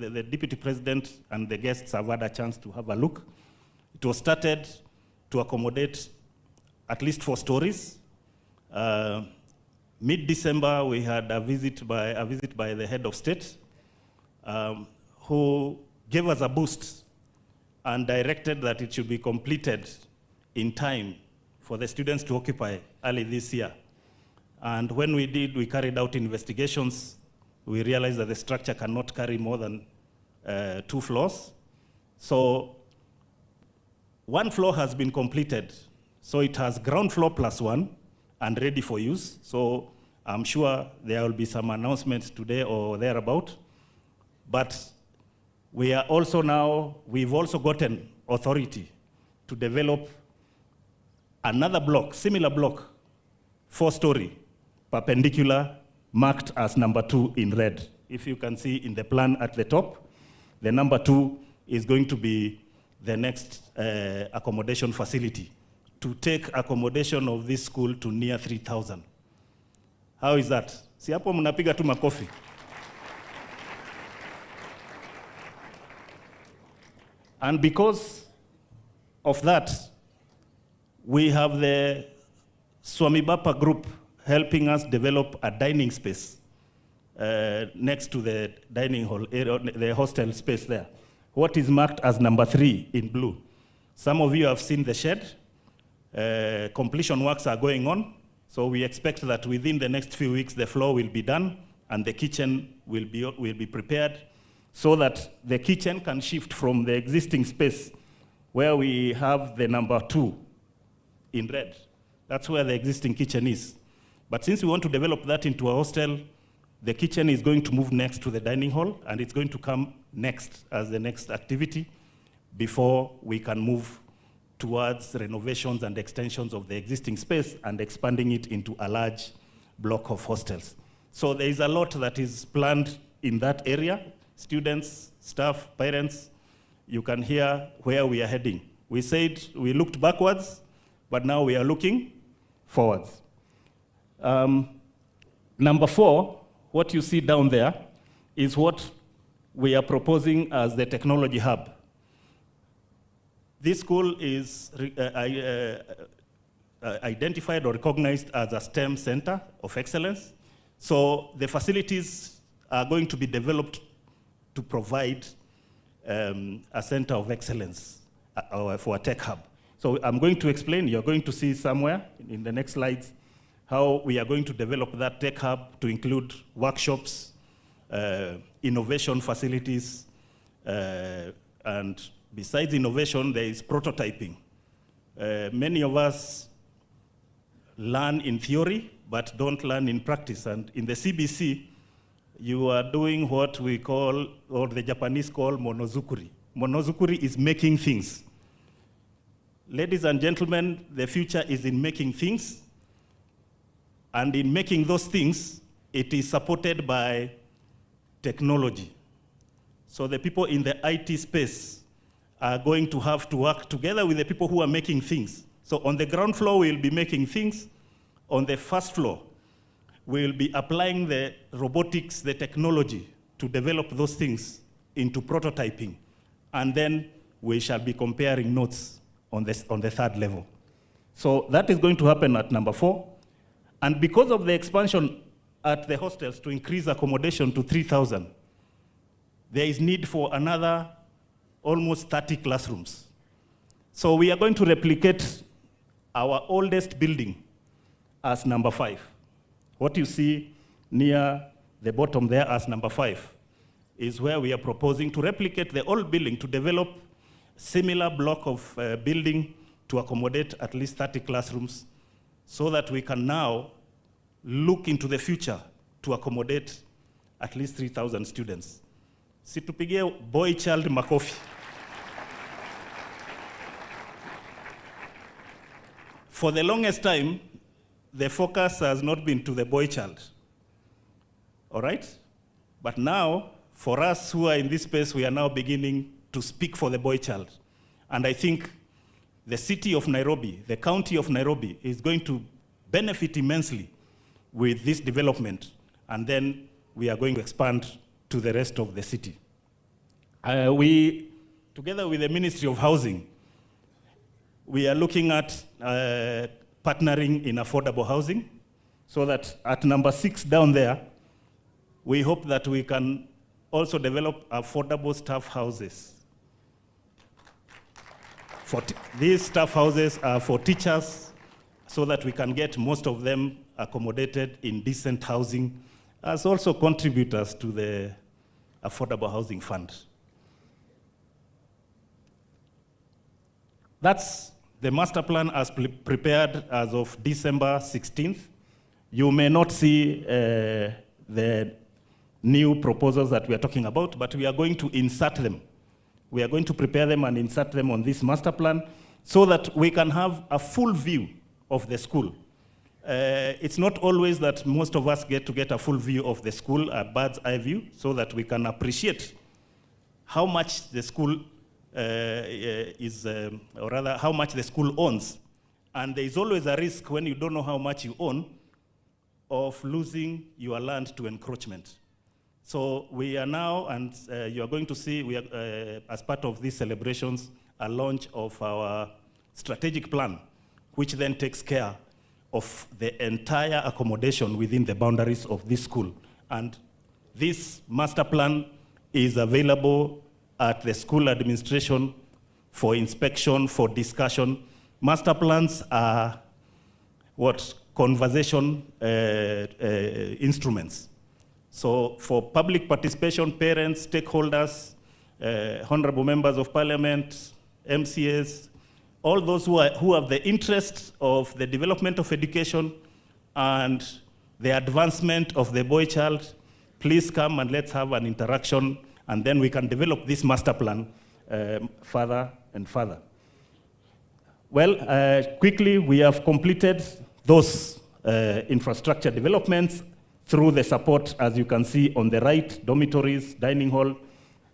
The Deputy President and the guests have had a chance to have a look. It was started to accommodate at least 4 stories. Mid-December, we had a visit by the head of state, who gave us a boost and directed that it should be completed in time for the students to occupy early this year. And when we did, we carried out investigations. We realized that the structure cannot carry more than 2 floors. So 1 floor has been completed. So it has ground floor +1 and ready for use. So I'm sure there will be some announcements today or thereabout. But we are also now, we've also gotten authority to develop another block, similar block, 4-story, perpendicular, marked as number 2 in red. If you can see in the plan at the top, the number 2 is going to be the next accommodation facility to take accommodation of this school to near 3,000. How is that? Si hapo mnapiga tu makofi. And because of that, we have the Swami Bapa group helping us develop a dining space next to the dining hall, the hostel space there. What is marked as number 3 in blue. Some of you have seen the shed. Completion works are going on. So we expect that within the next few weeks, the floor will be done and the kitchen will be prepared so that the kitchen can shift from the existing space where we have the number 2 in red. That's where the existing kitchen is. But since we want to develop that into a hostel, the kitchen is going to move next to the dining hall, and it's going to come next as the next activity before we can move towards renovations and extensions of the existing space and expanding it into a large block of hostels. So there is a lot that is planned in that area. Students, staff, parents, you can hear where we are heading. We said we looked backwards, but now we are looking forwards. Number 4, what you see down there is what we are proposing as the technology hub. This school is identified or recognized as a STEM center of excellence. So the facilities are going to be developed to provide a center of excellence for a tech hub. So I'm going to explain, you're going to see somewhere in the next slides, how we are going to develop that tech hub to include workshops, innovation facilities, and besides innovation, there is prototyping. Many of us learn in theory, but don't learn in practice. And in the CBC, you are doing what we call, or the Japanese call, monozukuri. Monozukuri is making things. Ladies and gentlemen, the future is in making things. And in making those things, it is supported by technology. So the people in the IT space are going to have to work together with the people who are making things. So on the ground floor, we'll be making things. On the first floor, we'll be applying the robotics, the technology, to develop those things into prototyping. And then we shall be comparing notes on the 3rd level. So that is going to happen at number 4. And because of the expansion at the hostels to increase accommodation to 3,000, there is need for another almost 30 classrooms. So we are going to replicate our oldest building as number 5. What you see near the bottom there as number 5 is where we are proposing to replicate the old building to develop similar block of building to accommodate at least 30 classrooms so that we can now look into the future to accommodate at least 3,000 students. Situpigie boy-child makofi. For the longest time, the focus has not been to the boy-child, all right? But now, for us who are in this space, we are now beginning to speak for the boy-child. And I think the city of Nairobi, the county of Nairobi, is going to benefit immensely with this development, and then we are going to expand to the rest of the city. We, together with the Ministry of Housing, we are looking at partnering in affordable housing, so that at number 6 down there, we hope that we can also develop affordable staff houses. These staff houses are for teachers, so that we can get most of them accommodated in decent housing, as also contributors to the Affordable Housing Fund. That's the master plan as prepared as of December 16th. You may not see the new proposals that we are talking about, but we are going to insert them. We are going to prepare them and insert them on this master plan so that we can have a full view of the school. It's not always that most of us get a full view of the school, a bird's eye view, so that we can appreciate how much the school or rather how much the school owns. And there is always a risk when you don't know how much you own of losing your land to encroachment. So we are now, and you are going to see, we are, as part of these celebrations, a launch of our strategic plan, which then takes care of the entire accommodation within the boundaries of this school. And this master plan is available at the school administration for inspection, for discussion. Master plans are conversation instruments. So for public participation, parents, stakeholders, honorable members of parliament, MCAs, all those who have the interest of the development of education and the advancement of the boy child, please come and let's have an interaction, and then we can develop this master plan further and further. Well, quickly, we have completed those infrastructure developments through the support, as you can see on the right, dormitories, dining hall,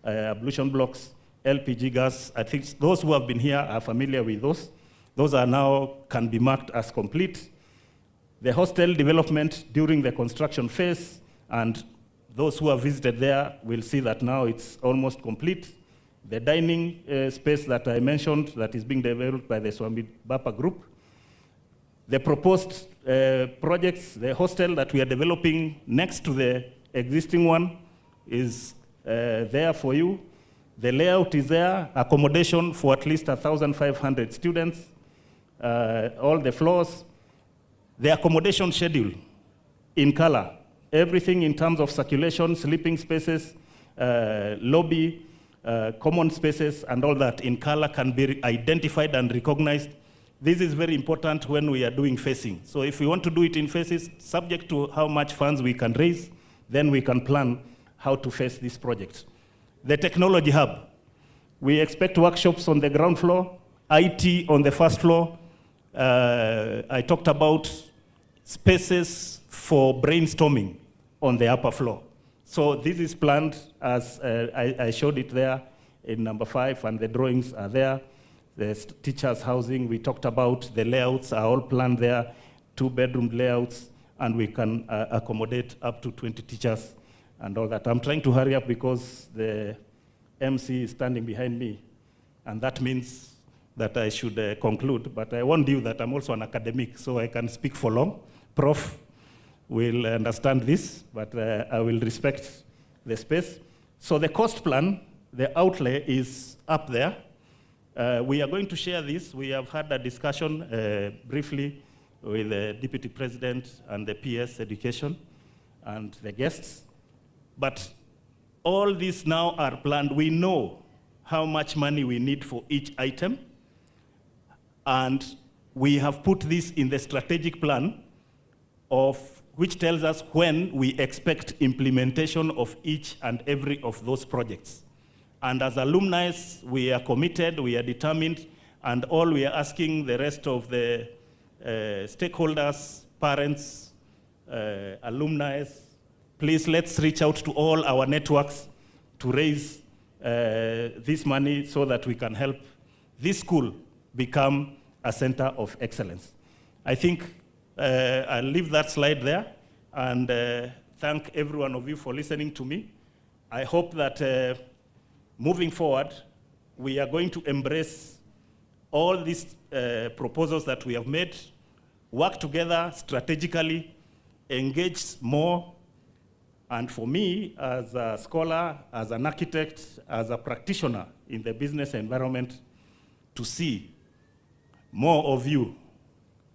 ablution blocks, LPG gas. I think those who have been here are familiar with those. Those are now, can be marked as complete. The hostel development during the construction phase, and those who have visited there will see that now it's almost complete. The dining space that I mentioned that is being developed by the Swami Bapa group. The proposed projects, the hostel that we are developing next to the existing one is there for you. The layout is there, accommodation for at least 1,500 students, all the floors. The accommodation schedule in color, everything in terms of circulation, sleeping spaces, lobby, common spaces, and all that in color can be identified and recognized. This is very important when we are doing phasing. So if we want to do it in phases, subject to how much funds we can raise, then we can plan how to face this project. The technology hub. We expect workshops on the ground floor, IT on the first floor. I talked about spaces for brainstorming on the upper floor. So this is planned as I showed it there in number 5, and the drawings are there. The teachers' housing, we talked about, the layouts are all planned there, 2-bedroom layouts, and we can accommodate up to 20 teachers and all that. I'm trying to hurry up because the MC is standing behind me, and that means that I should conclude, but I warned you that I'm also an academic, so I can speak for long. Prof will understand this, but I will respect the space. So the cost plan, the outlay is up there. We are going to share this. We have had a discussion briefly with the Deputy President and the PS Education and the guests. But all these now are planned. We know how much money we need for each item. And we have put this in the strategic plan which tells us when we expect implementation of each and every of those projects. And as alumni, we are committed, we are determined, and all we are asking the rest of the stakeholders, parents, alumni, please let's reach out to all our networks to raise this money so that we can help this school become a center of excellence. I think I'll leave that slide there, and thank every one of you for listening to me. I hope that moving forward, we are going to embrace all these proposals that we have made, work together strategically, engage more. And for me, as a scholar, as an architect, as a practitioner in the business environment, to see more of you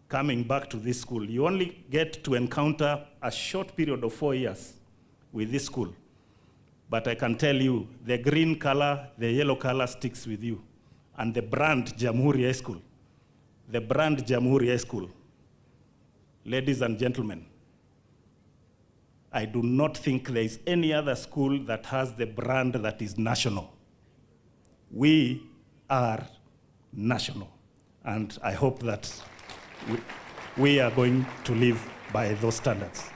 coming back to this school. You only get to encounter a short period of 4 years with this school. But I can tell you, the green color, the yellow color sticks with you. And the brand Jamhuri High School, the brand Jamhuri High School, ladies and gentlemen, I do not think there is any other school that has the brand that is national. We are national. And I hope that we are going to live by those standards.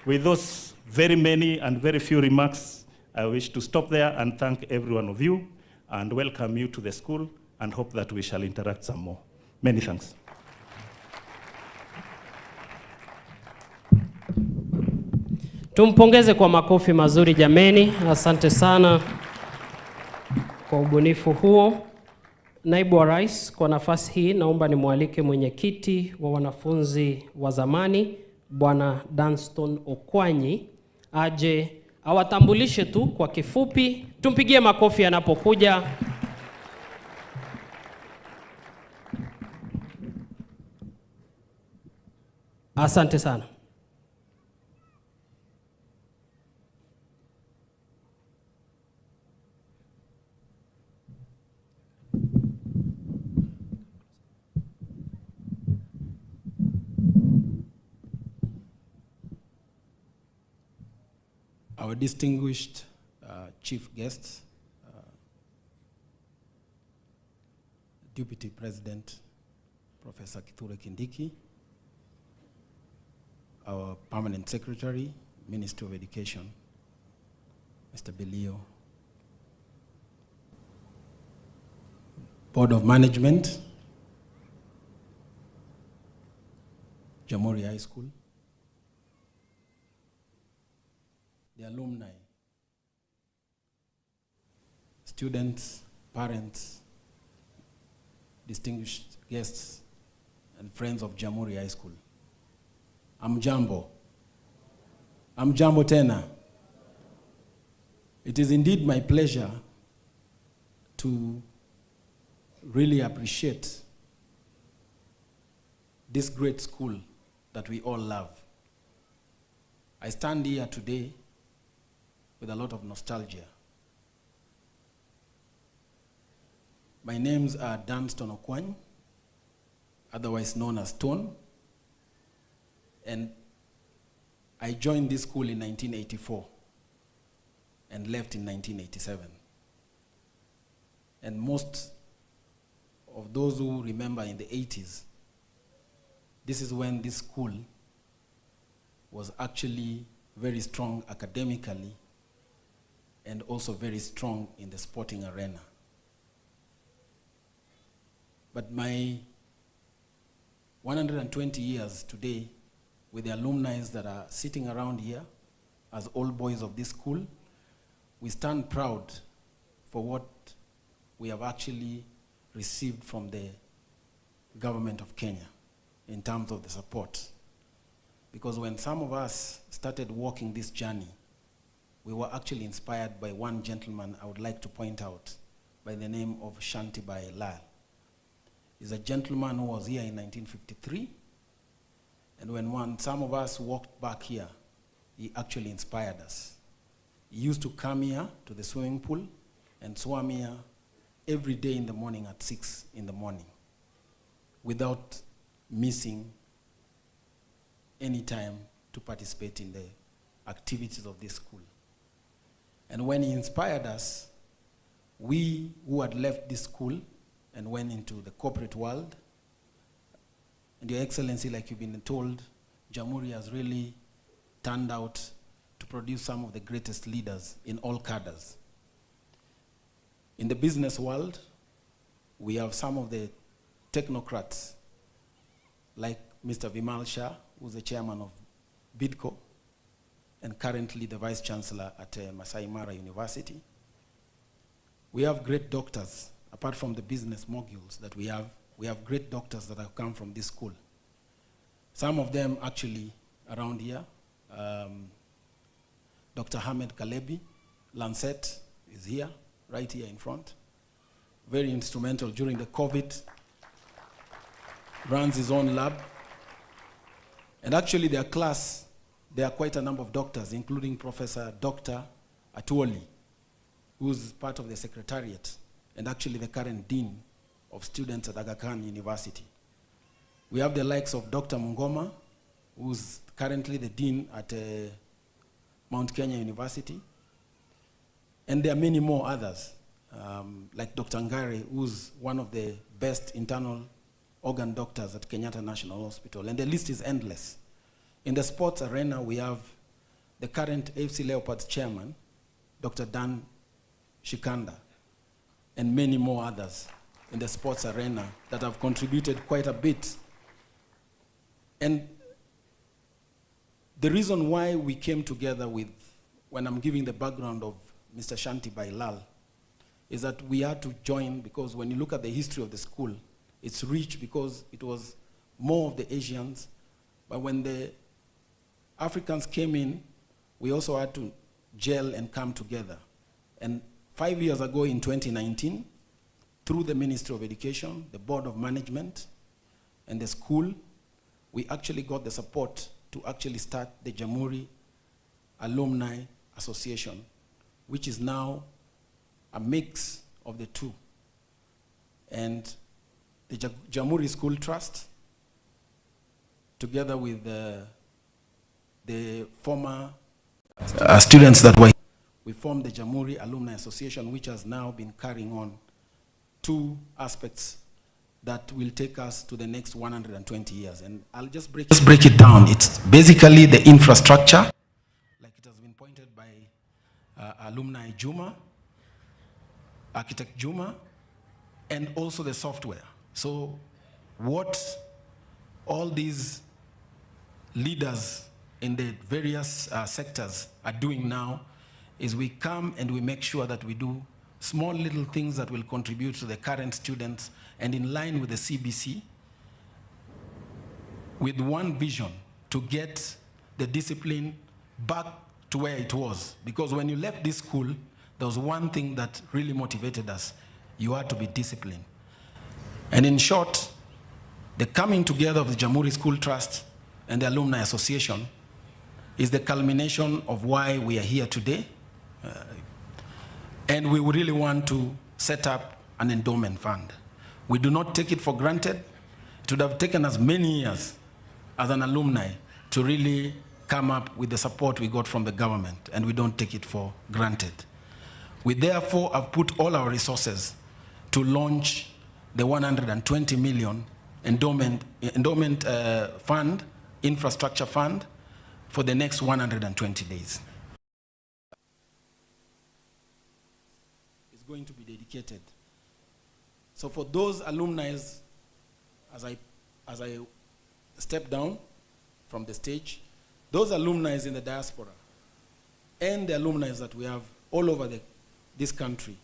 With those very many and very few remarks, I wish to stop there and thank every one of you and welcome you to the school and hope that we shall interact some more. Many thanks. Tumpongeze kwa makofi mazuri jameni. Asante sana kwa ubunifu huo. Naibu wa Rais, kwa nafasi hii naomba nimwalike mwenyekiti wa wanafunzi wa zamani Bwana Dunstan Okwanyi aje awatambulishe tu kwa kifupi. Tumpigie makofi anapokuja. Asante sana. Our distinguished chief guests, Deputy President Professor Kindiki, our Permanent Secretary, Minister of Education, Mr. Belio, Board of Management, Jamhuri High School, the alumni, students, parents, distinguished guests, and friends of Jamhuri High School. Amjambo. Amjambo tena. It is indeed my pleasure to really appreciate this great school that we all love. I stand here today with a lot of nostalgia. My names are Dunstan Okwanyi, otherwise known as Stone, and I joined this school in 1984 and left in 1987. And most of those who remember in the 80s, this is when this school was actually very strong academically and also very strong in the sporting arena. But my 120 years today, with the alumni that are sitting around here as old boys of this school, we stand proud for what we have actually received from the government of Kenya in terms of the support. Because when some of us started walking this journey, we were actually inspired by one gentleman I would like to point out by the name of Shantibai Lal. He's a gentleman who was here in 1953, and when some of us walked back here, he actually inspired us. He used to come here to the swimming pool and swim here every day in the morning at 6 in the morning without missing any time to participate in the activities of this school. And when he inspired us, we who had left this school and went into the corporate world, and Your Excellency, like you've been told, Jamhuri has really turned out to produce some of the greatest leaders in all cadres. In the business world, we have some of the technocrats, like Mr. Vimal Shah, who's the chairman of BIDCO, and currently the vice chancellor at Masai Mara University. we have great doctors. Apart from the business moguls that we have great doctors that have come from this school. Some of them actually around here. Dr. Hamed Kalebi, Lancet is here, right here in front. Very instrumental during the COVID. Runs his own lab. And actually their class, there are quite a number of doctors, including Professor Dr. Atuoli, who's part of the secretariat, and actually the current dean of students at Aga Khan University. We have the likes of Dr. Mungoma, who's currently the dean at Mount Kenya University. And there are many more others, like Dr. Ngare, who's one of the best internal organ doctors at Kenyatta National Hospital. And the list is endless. In the sports arena, we have the current AFC Leopards chairman, Dr. Dan Shikanda, and many more others in the sports arena that have contributed quite a bit. And the reason why we came together with, when I'm giving the background of Mr. Shanti Bailal, is that we had to join, because when you look at the history of the school, it's rich because it was more of the Asians, but when the Africans came in, we also had to gel and come together. And 5 years ago in 2019, through the Ministry of Education, the Board of Management, and the school, we actually got the support to actually start the Jamhuri Alumni Association, which is now a mix of the two. And the Jamhuri School Trust, together with the former students that were, we formed the Jamhuri Alumni Association, which has now been carrying on two aspects that will take us to the next 120 years. And I'll just break it down. It's basically the infrastructure, like it has been pointed by Alumni Juma, Architect Juma, and also the software. So what all these leaders in the various sectors are doing now is we come and we make sure that we do small little things that will contribute to the current students, and in line with the CBC, with one vision to get the discipline back to where it was. Because when you left this school, there was one thing that really motivated us. You had to be disciplined. And in short, the coming together of the Jamhuri School Trust and the Alumni Association is the culmination of why we are here today. And we really want to set up an endowment fund. We do not take it for granted. It would have taken us many years as an alumni to really come up with the support we got from the government, and we don't take it for granted. We therefore have put all our resources to launch the 120 million endowment fund, infrastructure fund, for the next 120 days. It's going to be dedicated. So for those alumni, as I step down from the stage, those alumni in the diaspora and the alumni that we have all over this country,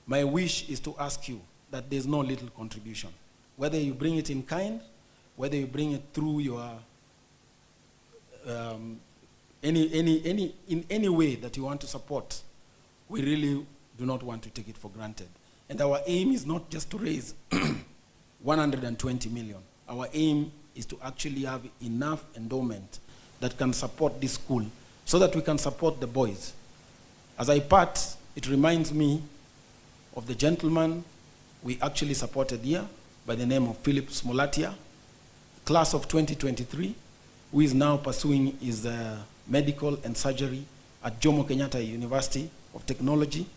my wish is to ask you that there's no little contribution. Whether you bring it in kind, whether you bring it through your in any way that you want to support, we really do not want to take it for granted. And our aim is not just to raise 120 million. Our aim is to actually have enough endowment that can support this school so that we can support the boys. As I part, it reminds me of the gentleman we actually supported here by the name of Philip Smolatia, class of 2023, who is now pursuing his medical and surgery at Jomo Kenyatta University of Technology.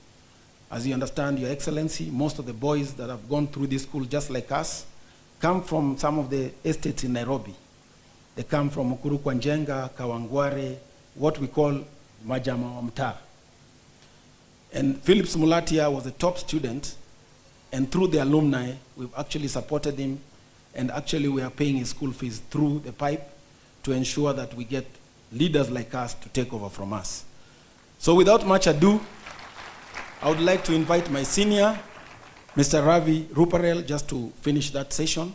As you understand, Your Excellency, most of the boys that have gone through this school, just like us, come from some of the estates in Nairobi. They come from Mukuru kwa Njenga, Kawangware, what we call Majama wa Mtaa. And Philip Smolatia was a top student, and through the alumni, we've actually supported him, and actually we are paying his school fees through the pipe to ensure that we get leaders like us to take over from us. So without much ado, I would like to invite my senior, Mr. Ravi Ruparel, just to finish that session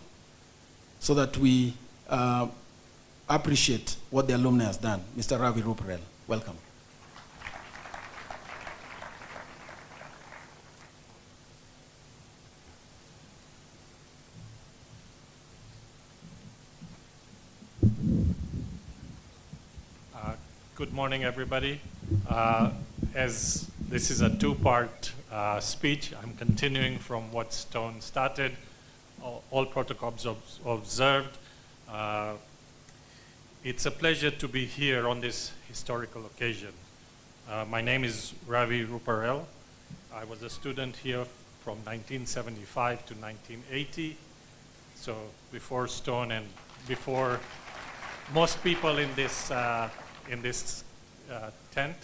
so that we appreciate what the alumni has done. Mr. Ravi Ruparel, welcome. Good morning, everybody. As this is a two-part speech, I'm continuing from what Stone started, all protocols observed. It's a pleasure to be here on this historical occasion. My name is Ravi Ruparel. I was a student here from 1975 to 1980, so before Stone and before most people in this tent.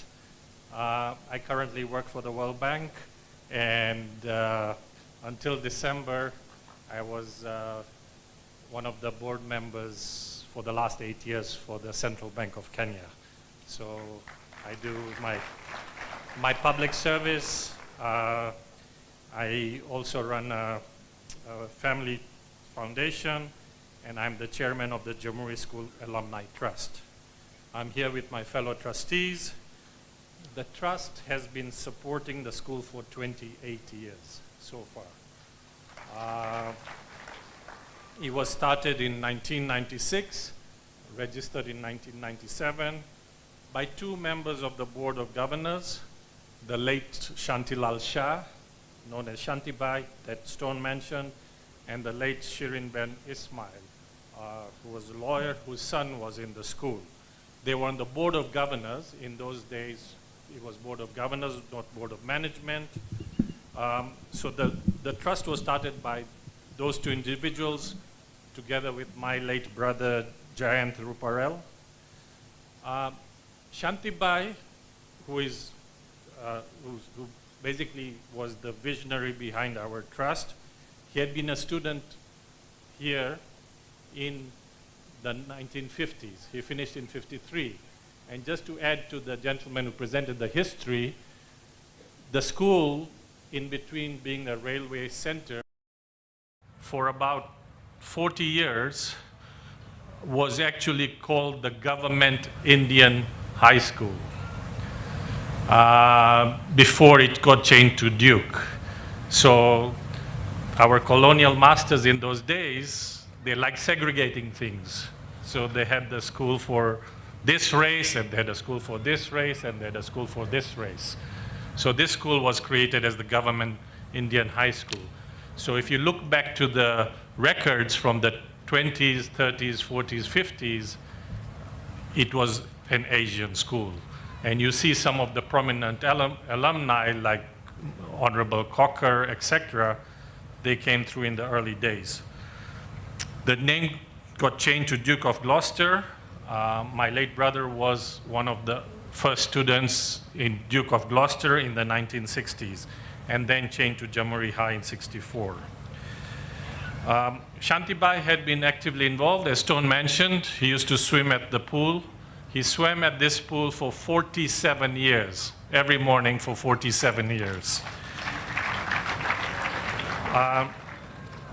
I currently work for the World Bank, and until December, I was one of the board members for the last 8 years for the Central Bank of Kenya. So I do my public service. I also run a family foundation, and I'm the chairman of the Jamhuri School Alumni Trust. I'm here with my fellow trustees. The trust has been supporting the school for 28 years so far. It was started in 1996, registered in 1997, by two members of the Board of Governors, the late Shantilal Shah, known as Shantibai, that Stone mentioned, and the late Shirin Ben Ismail, who was a lawyer whose son was in the school. They were on the Board of Governors. In those days, it was Board of Governors, not Board of Management. So the trust was started by those two individuals, together with my late brother, Jayant Ruparel. Shantibai, who basically was the visionary behind our trust, he had been a student here in the 1950s. He finished in 53. And just to add to the gentleman who presented the history, the school, in between being a railway center, for about 40 years, was actually called the Government Indian High School before it got changed to Duke. So our colonial masters in those days, they like segregating things. So they had the school for this race, and they had a school for this race, and they had a school for this race. So this school was created as the Government Indian High School. So if you look back to the records from the 20s, 30s, 40s, 50s, it was an Asian school. And you see some of the prominent alumni like Honorable Cocker, etc., they came through in the early days. The name got changed to Duke of Gloucester. My late brother was one of the first students in Duke of Gloucester in the 1960s, and then changed to Jamhuri High in 64. Shantibai had been actively involved, as Stone mentioned. He used to swim at the pool. He swam at this pool for 47 years, every morning for 47 years.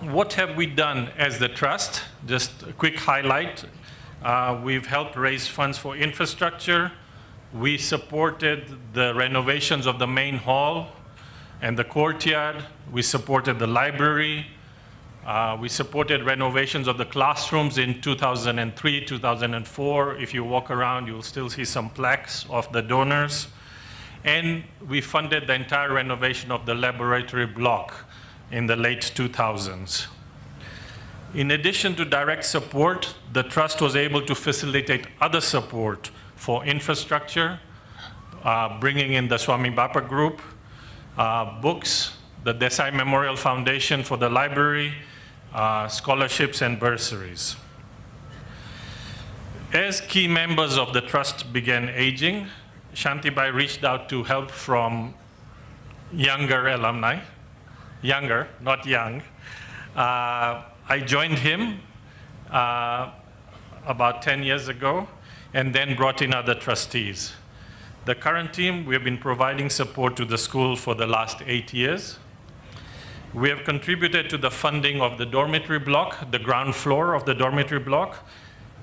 What have we done as the trust? Just a quick highlight. We've helped raise funds for infrastructure. We supported the renovations of the main hall and the courtyard. We supported the library. We supported renovations of the classrooms in 2003, 2004. If you walk around, you'll still see some plaques of the donors. And we funded the entire renovation of the laboratory block in the late 2000s. In addition to direct support, the trust was able to facilitate other support for infrastructure, bringing in the Swami Bapa Group, books, the Desai Memorial Foundation for the library, scholarships and bursaries. As key members of the trust began aging, Shantibai reached out to help from younger alumni, younger, not young. I joined him about 10 years ago, and then brought in other trustees. The current team, we have been providing support to the school for the last 8 years. We have contributed to the funding of the dormitory block, the ground floor of the dormitory block,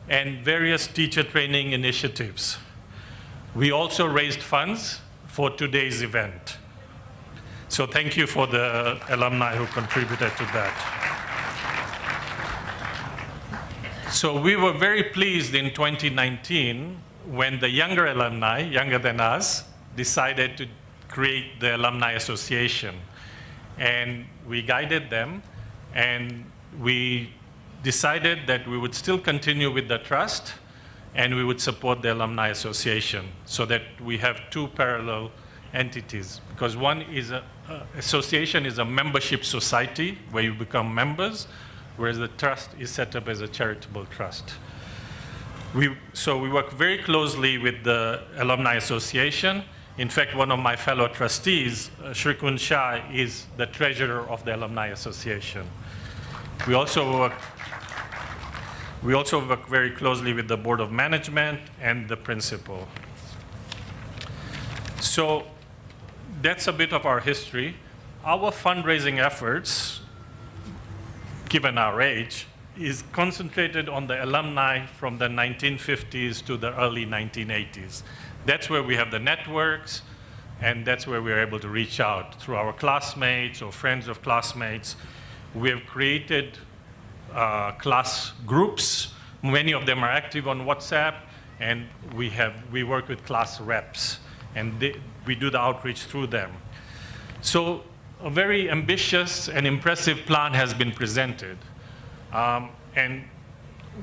and various teacher training initiatives. We also raised funds for today's event. So thank you for the alumni who contributed to that. So we were very pleased in 2019 when the younger alumni, younger than us, decided to create the Alumni Association. And we guided them, and we decided that we would still continue with the trust, and we would support the Alumni Association, so that we have two parallel entities. Because one is association is a membership society where you become members, whereas the trust is set up as a charitable trust. So we work very closely with the Alumni Association. In fact, one of my fellow trustees, Shrikun Shah, is the treasurer of the Alumni Association. We also work very closely with the Board of Management and the principal. So that's a bit of our history. Our fundraising efforts, given our age, is concentrated on the alumni from the 1950s to the early 1980s. That's where we have the networks, and that's where we're able to reach out through our classmates or friends of classmates. We have created class groups. Many of them are active on WhatsApp, and we work with class reps, and we do the outreach through them. So a very ambitious and impressive plan has been presented. And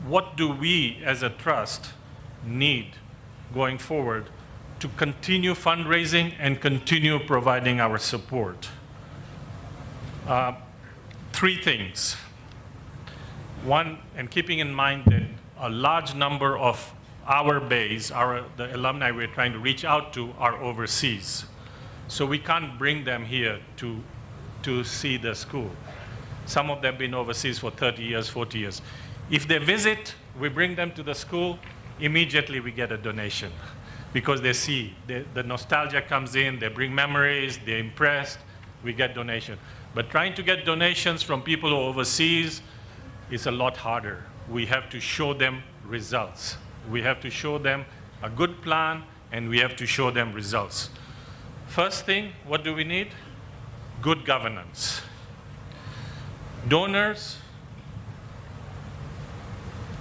what do we as a trust need going forward to continue fundraising and continue providing our support? Three things. One, and keeping in mind that a large number of our base, the alumni we're trying to reach out to, are overseas. So we can't bring them here to see the school. Some of them have been overseas for 30 years, 40 years. If they visit, we bring them to the school, immediately we get a donation because they see, the nostalgia comes in, they bring memories, they're impressed, we get donation. But trying to get donations from people who are overseas is a lot harder. We have to show them results. We have to show them a good plan, and we have to show them results. First thing, what do we need? Good governance. Donors,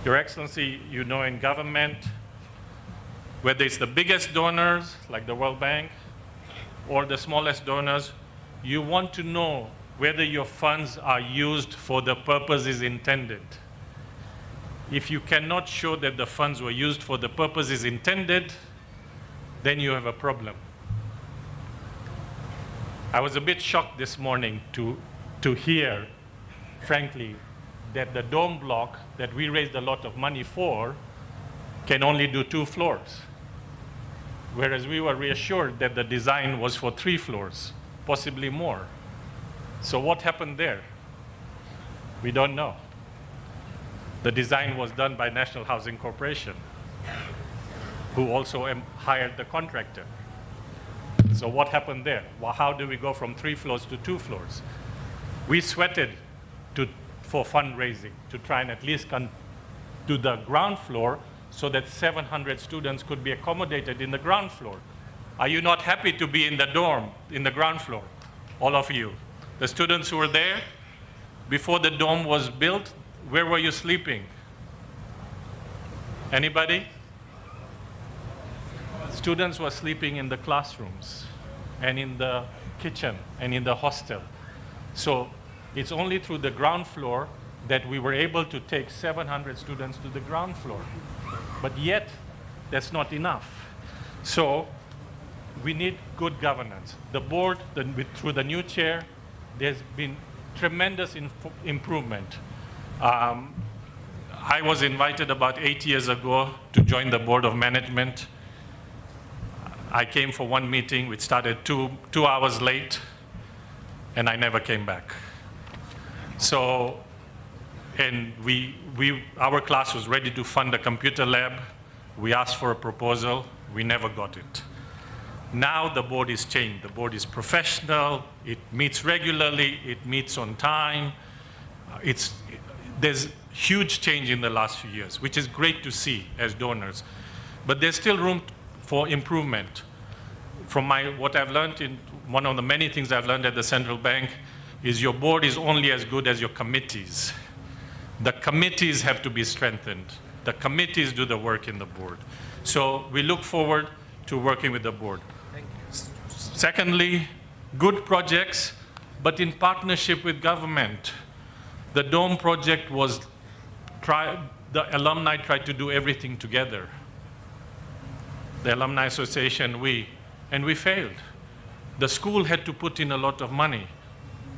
Your Excellency, you know in government, whether it's the biggest donors, like the World Bank, or the smallest donors, you want to know whether your funds are used for the purposes intended. If you cannot show that the funds were used for the purposes intended, then you have a problem. I was a bit shocked this morning to hear, frankly, that the dome block that we raised a lot of money for can only do 2 floors, whereas we were reassured that the design was for 3 floors, possibly more. So what happened there? We don't know. The design was done by National Housing Corporation, who also hired the contractor. So what happened there? Well, how do we go from 3 floors to 2 floors? We sweated for fundraising to try and at least do the ground floor so that 700 students could be accommodated in the ground floor. Are you not happy to be in the dorm, in the ground floor? All of you. The students who were there, before the dome was built, where were you sleeping? Anybody? Students were sleeping in the classrooms and in the kitchen and in the hostel. So it's only through the ground floor that we were able to take 700 students to the ground floor. But yet, that's not enough. So we need good governance. The board, through the new chair, there's been tremendous improvement. I was invited about 8 years ago to join the Board of Management. I came for one meeting, which started two hours late, and I never came back. So, and our class was ready to fund a computer lab. We asked for a proposal. We never got it. Now the board is changed. The board is professional. It meets regularly. It meets on time. There's huge change in the last few years, which is great to see as donors. But there's still room for improvement. From what I've learned, one of the many things I've learned at the central bank is your board is only as good as your committees. The committees have to be strengthened. The committees do the work in the board. So we look forward to working with the board. Thank you. Secondly, good projects, but in partnership with government. The Dome project was, the alumni tried to do everything together. The Alumni Association, and we failed. The school had to put in a lot of money.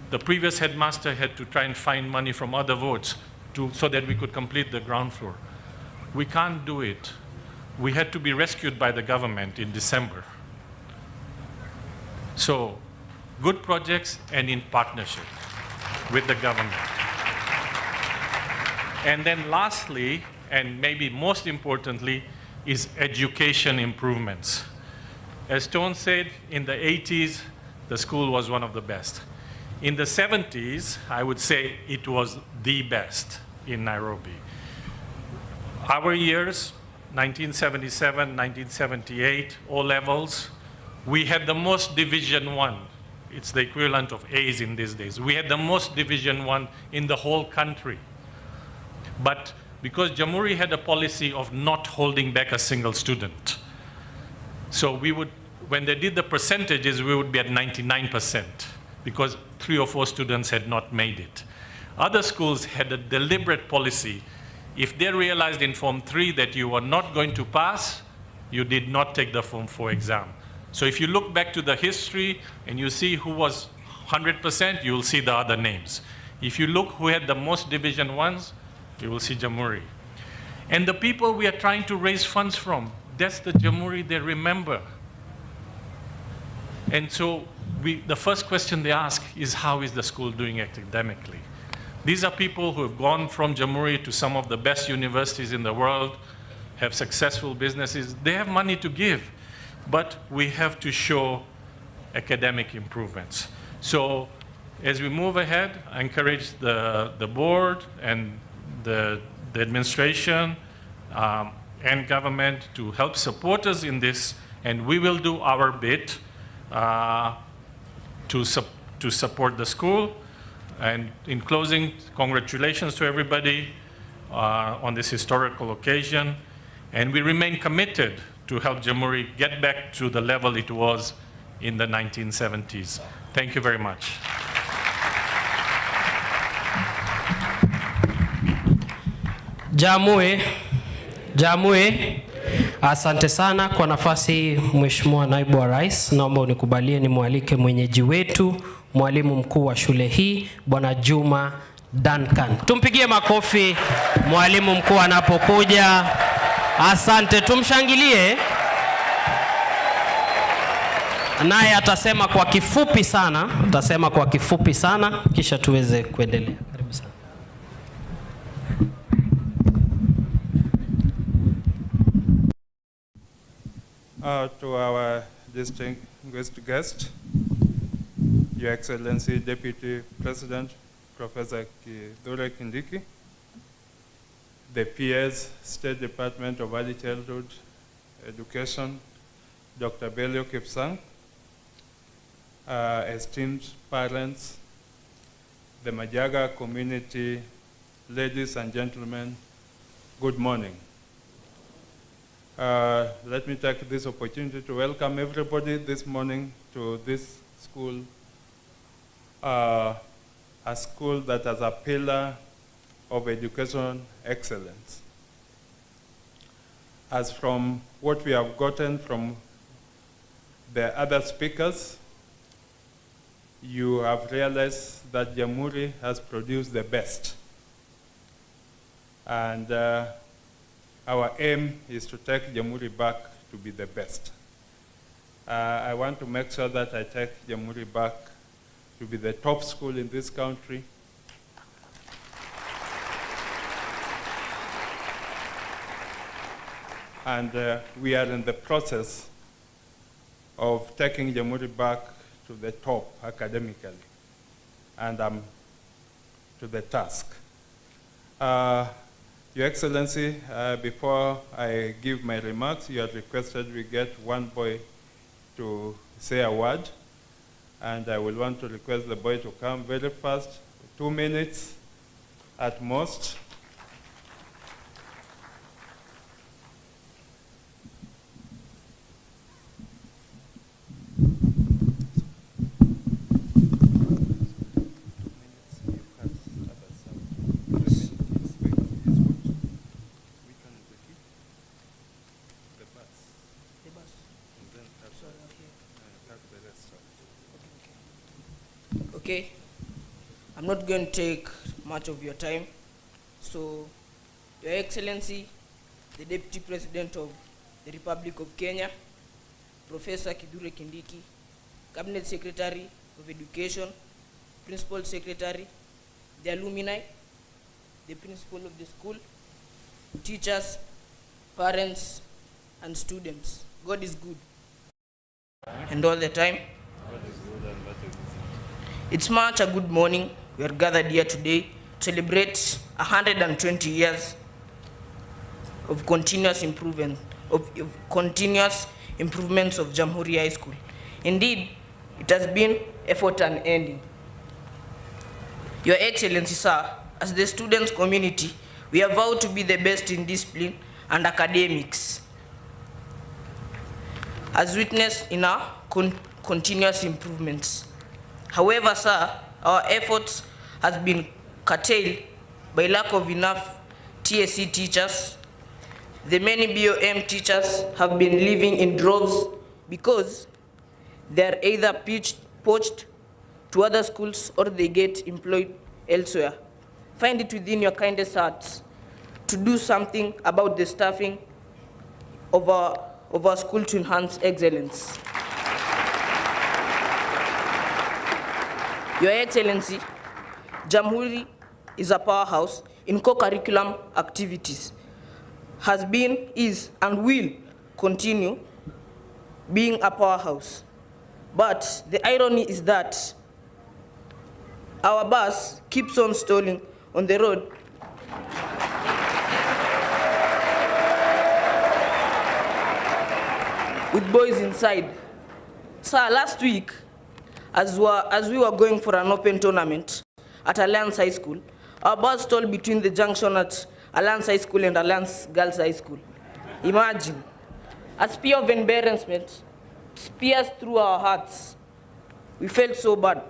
The previous headmaster had to try and find money from other votes so that we could complete the ground floor. We can't do it. We had to be rescued by the government in December. So, good projects and in partnership with the government. And then lastly, and maybe most importantly, is education improvements. As Stone said, in the 80s, the school was one of the best. In the 70s, I would say it was the best in Nairobi. Our years, 1977, 1978, O levels, we had the most Division 1. It's the equivalent of A's in these days. We had the most Division 1 in the whole country. But because Jamhuri had a policy of not holding back a single student, so we would, when they did the percentages, we would be at 99% because 3 or 4 students had not made it. Other schools had a deliberate policy. If they realized in Form 3 that you were not going to pass, you did not take the Form 4 exam. So if you look back to the history and you see who was 100%, you will see the other names. If you look who had the most Division 1s, you will see Jamhuri. And the people we are trying to raise funds from, that's the Jamhuri they remember. And so the first question they ask is, how is the school doing academically? These are people who have gone from Jamhuri to some of the best universities in the world, have successful businesses. They have money to give, but we have to show academic improvements. So as we move ahead, I encourage the board and the administration and government to help support us in this, and we will do our bit to support the school. And in closing, congratulations to everybody on this historical occasion, and we remain committed to help Jamhuri get back to the level it was in the 1970s. Thank you very much. Jamhuri, asante sana kwa nafasi hii, Mheshimiwa Naibu wa Rais. Naomba unikubalie nimwalike mwenyeji wetu, mwalimu mkuu wa shule hii, Bwana Juma Duncan. Tumpigie makofi mwalimu mkuu anapokuja. Asante, tumshangilie. Naye atasema kwa kifupi sana, kisha tuweze kuendelea. Karibu sana. To our distinguished guest, Your Excellency Deputy President, Professor Kindiki, the PS, State Department of Early Childhood Education, Dr. Belio Kipsang, esteemed parents, the Majaga community, ladies and gentlemen, good morning. Let me take this opportunity to welcome everybody this morning to this school, a school that is a pillar of education excellence. As from what we have gotten from the other speakers, you have realized that Jamhuri has produced the best. And our aim is to take Jamhuri back to be the best. I want to make sure that I take Jamhuri back to be the top school in this country. And we are in the process of taking Jamhuri back to the top academically. And I'm to the task. Your Excellency, before I give my remarks, you have requested we get one boy to say a word. And I will want to request the boy to come very fast, 2 minutes at most. Okay, I'm not going to take much of your time. So, Your Excellency, the Deputy President of the Republic of Kenya, Professor Kindiki, Cabinet Secretary of Education, Principal Secretary, the alumni, the principal of the school, teachers, parents, and students. God is good. And all the time. It's much a good morning. We are gathered here today to celebrate 120 years of continuous improvement, of continuous improvements of Jamhuri High School. Indeed, it has been effort unending. Your Excellency, sir, as the students' community, we have vowed to be the best in discipline and academics, as witnessed in our continuous improvements. However, sir, our efforts has been curtailed by lack of enough TSC teachers. The many BOM teachers have been living in droves because they are either poached to other schools or they get employed elsewhere. Find it within your kindest hearts to do something about the staffing of our school to enhance excellence. Your Excellency, Jamhuri is a powerhouse in co-curriculum activities, has been, is, and will continue being a powerhouse. But the irony is that our bus keeps on stalling on the road with boys inside. Sir, last week, as we were going for an open tournament at Alliance High School, our bus stalled between the junction at Alliance High School and Alliance Girls High School. Imagine, a spear of embarrassment pierced through our hearts. We felt so bad.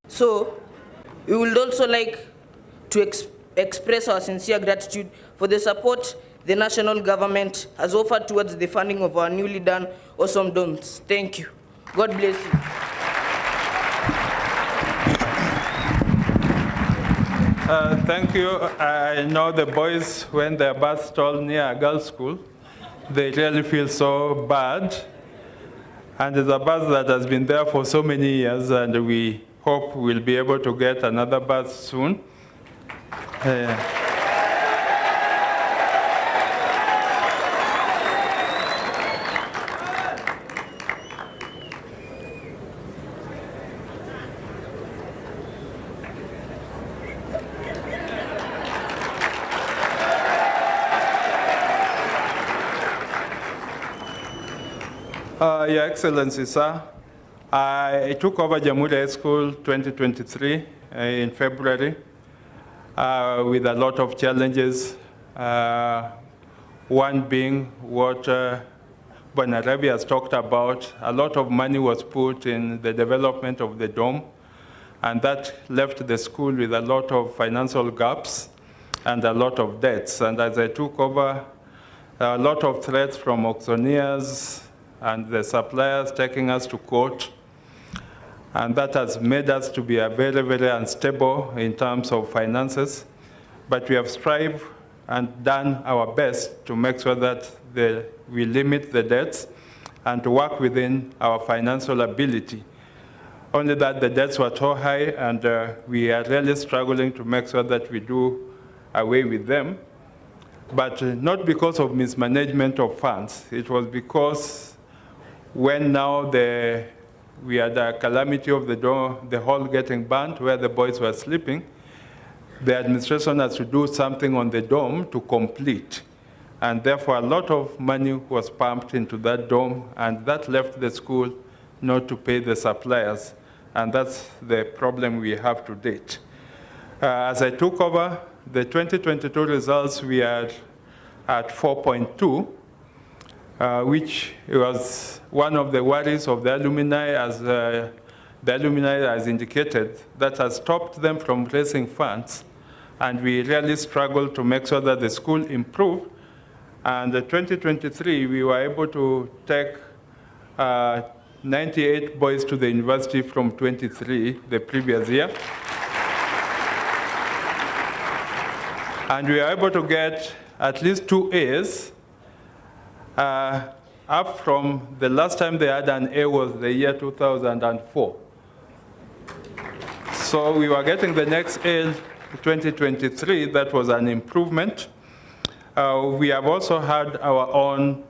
So, we would also like to express our sincere gratitude for the support the national government has offered towards the funding of our newly done awesome domes. Thank you. God bless you. Thank you. I know the boys, when their bus stalled near a girls' school, they really feel so bad. And it's a bus that has been there for so many years, and we hope we'll be able to get another bus soon. Your Excellency, sir, I took over Jamhuri High School 2023 in February with a lot of challenges. One being what Bonaravi has talked about. A lot of money was put in the development of the dome, and that left the school with a lot of financial gaps and a lot of debts. And as I took over, a lot of threats from auctioneers and the suppliers taking us to court. And that has made us to be a very, very unstable in terms of finances. But we have strived and done our best to make sure that we limit the debts and to work within our financial ability. Only that the debts were so high, and we are really struggling to make sure that we do away with them. But not because of mismanagement of funds. It was because when now we had a calamity of the hall getting burnt where the boys were sleeping, the administration has to do something on the dome to complete. And therefore, a lot of money was pumped into that dome, and that left the school not to pay the suppliers. And that's the problem we have to date. As I took over, the 2022 results, we are at 4.2, which was one of the worries of the alumni, as the alumni has indicated, that has stopped them from raising funds. And we really struggled to make sure that the school improved. And in 2023, we were able to take 98 boys to the university from 23 the previous year. And we were able to get at least 2 A's, up from the last time they had an A was the year 2004. So we were getting the next A in 2023. That was an improvement. We have also had our own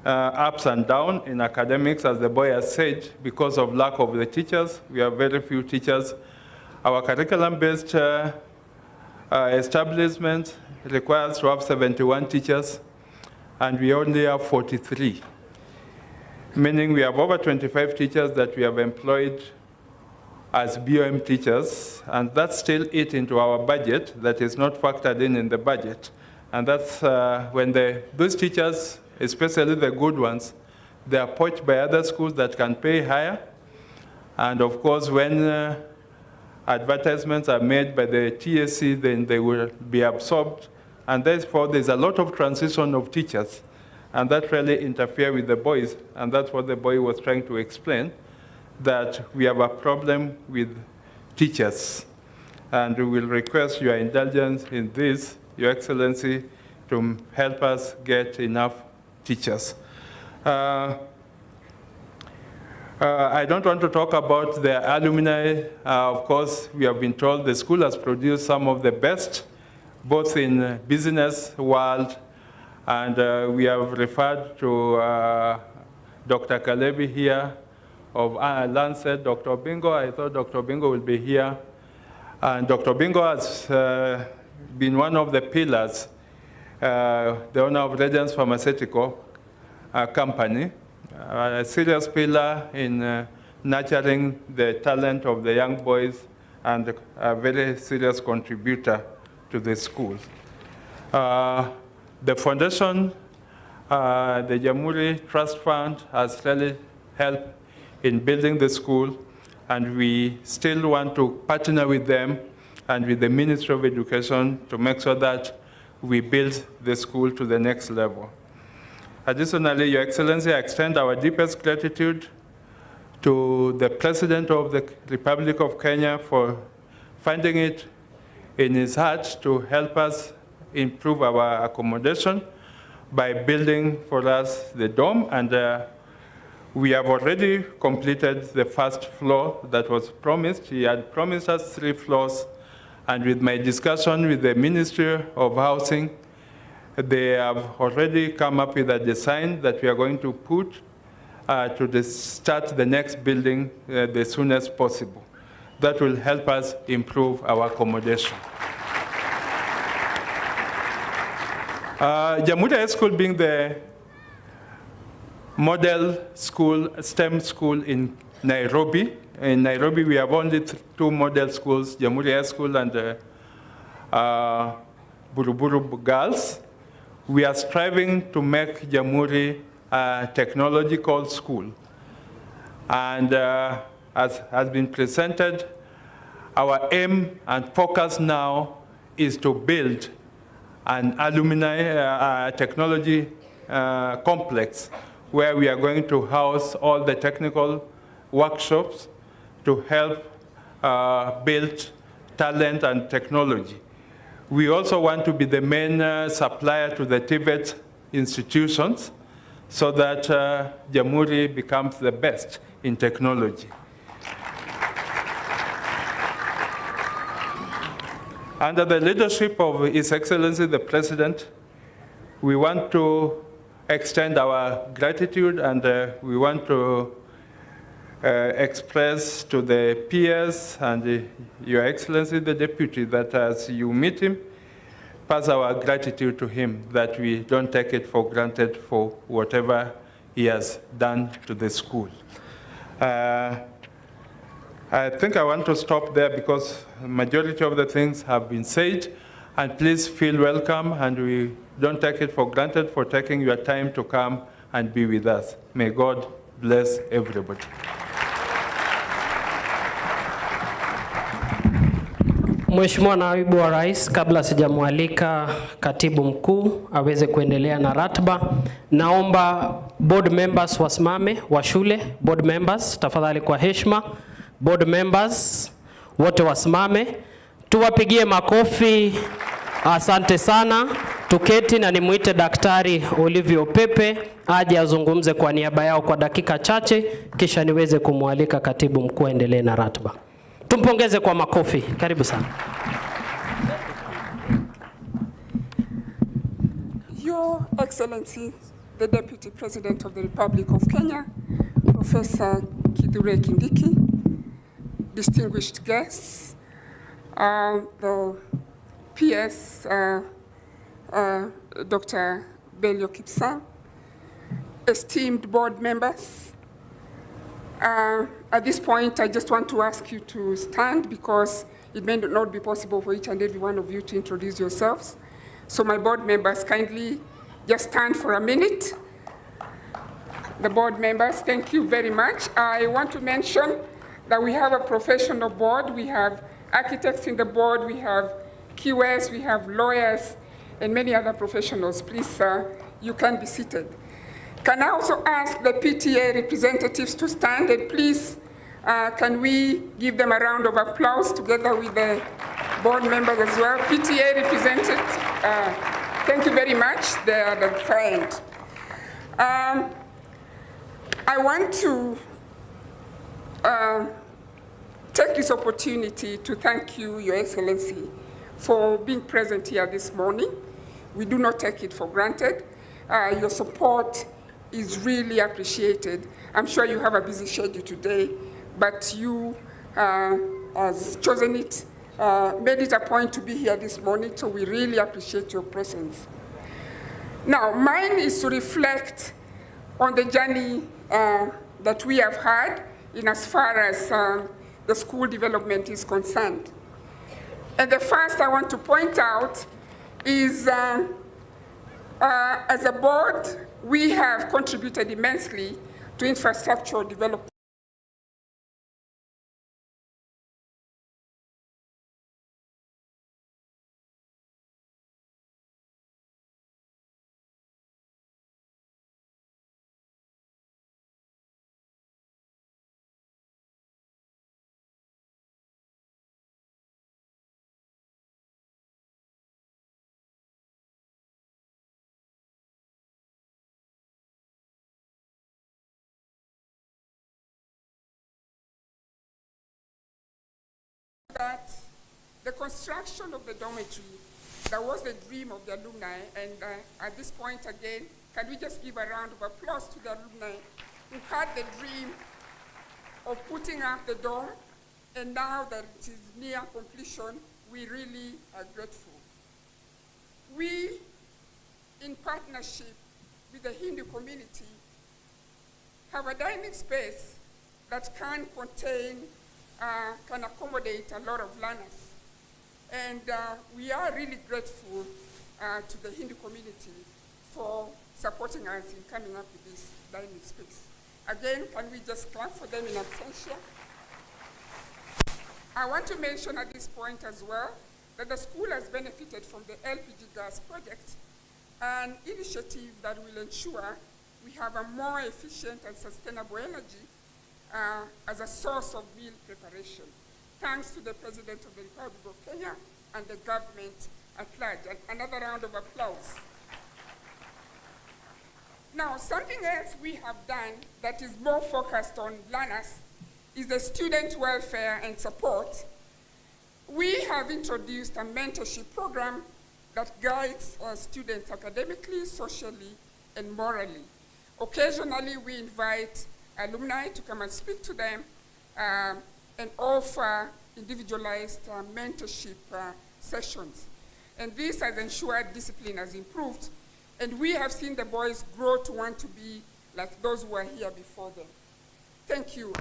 ups and downs in academics, as the boy has said, because of lack of the teachers. We have very few teachers. Our curriculum-based establishment requires to have 71 teachers, and we only have 43, meaning we have over 25 teachers that we have employed as BOM teachers, and that's still eat into our budget that is not factored in the budget. And that's when those teachers, especially the good ones, they are poached by other schools that can pay higher. And of course, when advertisements are made by the TSC, then they will be absorbed. And therefore, there's a lot of transition of teachers. And that really interferes with the boys. And that's what the boy was trying to explain, that we have a problem with teachers. And we will request your indulgence in this, Your Excellency, to help us get enough teachers. I don't want to talk about the alumni. Of course, we have been told the school has produced some of the best, both in business world, and we have referred to Dr. Kalebi here of Lancet, Dr. Bingo. I thought Dr. Bingo will be here. And Dr. Bingo has been one of the pillars, the owner of Regents Pharmaceutical Company, a serious pillar in nurturing the talent of the young boys and a very serious contributor to the school. The foundation, the Jamhuri Trust Fund, has really helped in building the school, and we still want to partner with them and with the Ministry of Education to make sure that we build the school to the next level. Additionally, Your Excellency, I extend our deepest gratitude to the President of the Republic of Kenya for finding it in his heart to help us improve our accommodation by building for us the dome. And we have already completed the first floor that was promised. He had promised us 3 floors. And with my discussion with the Ministry of Housing, they have already come up with a design that we are going to put to start the next building the soonest possible. That will help us improve our accommodation. Jamhuri High School being the model school, STEM school in Nairobi. In Nairobi, we have only 2 model schools, Jamhuri High School and Buruburu Girls. We are striving to make Jamhuri a technological school. And as has been presented, our aim and focus now is to build an alumni technology complex where we are going to house all the technical workshops to help build talent and technology. We also want to be the main supplier to the TVET institutions so that Jamhuri becomes the best in technology. Under the leadership of His Excellency the President, we want to extend our gratitude, and we want to express to the peers and Your Excellency the Deputy that as you meet him, pass our gratitude to him, that we don't take it for granted for whatever he has done to the school. I think I want to stop there because the majority of the things have been said, and please feel welcome, and we don't take it for granted for taking your time to come and be with us. May God bless everybody. Mheshimiwa Naibu wa Rais, kabla sijamwalika Katibu Mkuu aweze kuendelea na ratiba, naomba board members wasimame wa shule. Board members, tafadhali kwa heshima. Board members wote wasimame. Tuwapigie makofi. Asante sana. Tuketi na nimuite Daktari Olivio Pepe aje azungumze kwa niaba yao kwa dakika chache, kisha niweze kumwalika Katibu Mkuu aendelee na ratiba. Tumpongeze kwa makofi. Karibu sana. Your Excellency, the Deputy President of the Republic of Kenya, Professor Kindiki, distinguished guests, the PS, Dr. Belio Kipsang, esteemed board members. At this point, I just want to ask you to stand because it may not be possible for each and every one of you to introduce yourselves. So my board members, kindly just stand for a minute. The board members, thank you very much. I want to mention that we have a professional board. We have architects in the board, we have QS, we have lawyers, and many other professionals. Please, you can be seated. Can I also ask the PTA representatives to stand, and please, can we give them a round of applause together with the board members as well? PTA representatives, thank you very much. They are the friend. I want to take this opportunity to thank you, Your Excellency, for being present here this morning. We do not take it for granted. Your support is really appreciated. I'm sure you have a busy schedule today, but you has chosen it, made it a point to be here this morning, so we really appreciate your presence. Now, mine is to reflect on the journey that we have had in as far as the school development is concerned. And the first I want to point out is, as a board, we have contributed immensely to infrastructural development. That the construction of the dormitory, that was the dream of the alumni, and at this point again, can we just give a round of applause to the alumni who had the dream of putting up the dorm, and now that it is near completion, we really are grateful. We, in partnership with the Hindu community, have a dining space that can contain can accommodate a lot of learners. And we are really grateful to the Hindu community for supporting us in coming up with this dining space. Again, can we just clap for them in absentia? I want to mention at this point as well that the school has benefited from the LPG gas project, an initiative that will ensure we have a more efficient and sustainable energy as a source of meal preparation. Thanks to the President of the Republic of Kenya and the government at large. Another round of applause. Now, something else we have done that is more focused on learners is the student welfare and support. We have introduced a mentorship program that guides our students academically, socially, and morally. Occasionally, we invite alumni to come and speak to them and offer individualized mentorship sessions. And this has ensured discipline has improved, and we have seen the boys grow to want to be like those who were here before them. Thank you.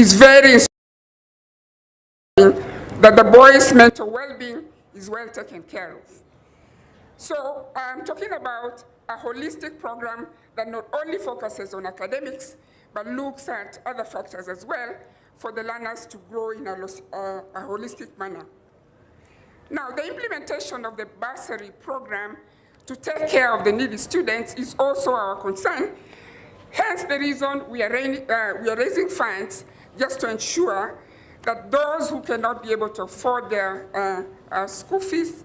It's very inspiring that the boys' mental well-being is well taken care of. So I'm talking about a holistic program that not only focuses on academics, but looks at other factors as well for the learners to grow in a holistic manner. Now, the implementation of the bursary program to take care of the needy students is also our concern. Hence the reason we are raising funds just to ensure that those who cannot be able to afford their school fees,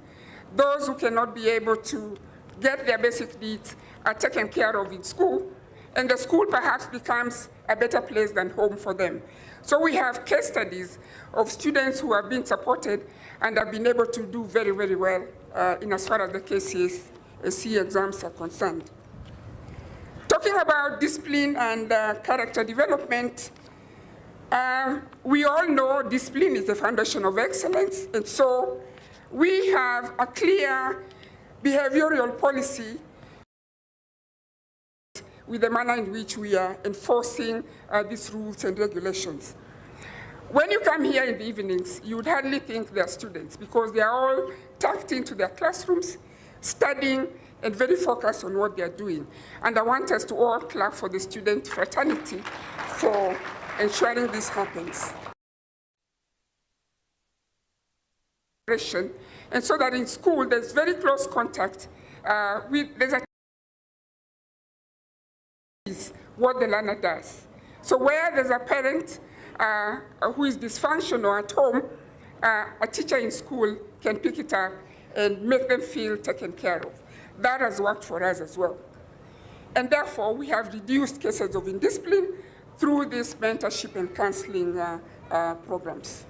those who cannot be able to get their basic needs are taken care of in school, and the school perhaps becomes a better place than home for them. So we have case studies of students who have been supported and have been able to do very, very well in as far as the KCSE exams are concerned. Talking about discipline and character development, we all know discipline is the foundation of excellence, and so we have a clear behavioral policy with the manner in which we are enforcing these rules and regulations. When you come here in the evenings, you would hardly think they're students because they are all tucked into their classrooms, studying and very focused on what they're doing. And I want us to all clap for the student fraternity for ensuring this happens. And so that in school, there's very close contact there's what the learner does. So where there's a parent who is dysfunctional at home, a teacher in school can pick it up and make them feel taken care of. That has worked for us as well. And therefore, we have reduced cases of indiscipline through this mentorship and counseling programs.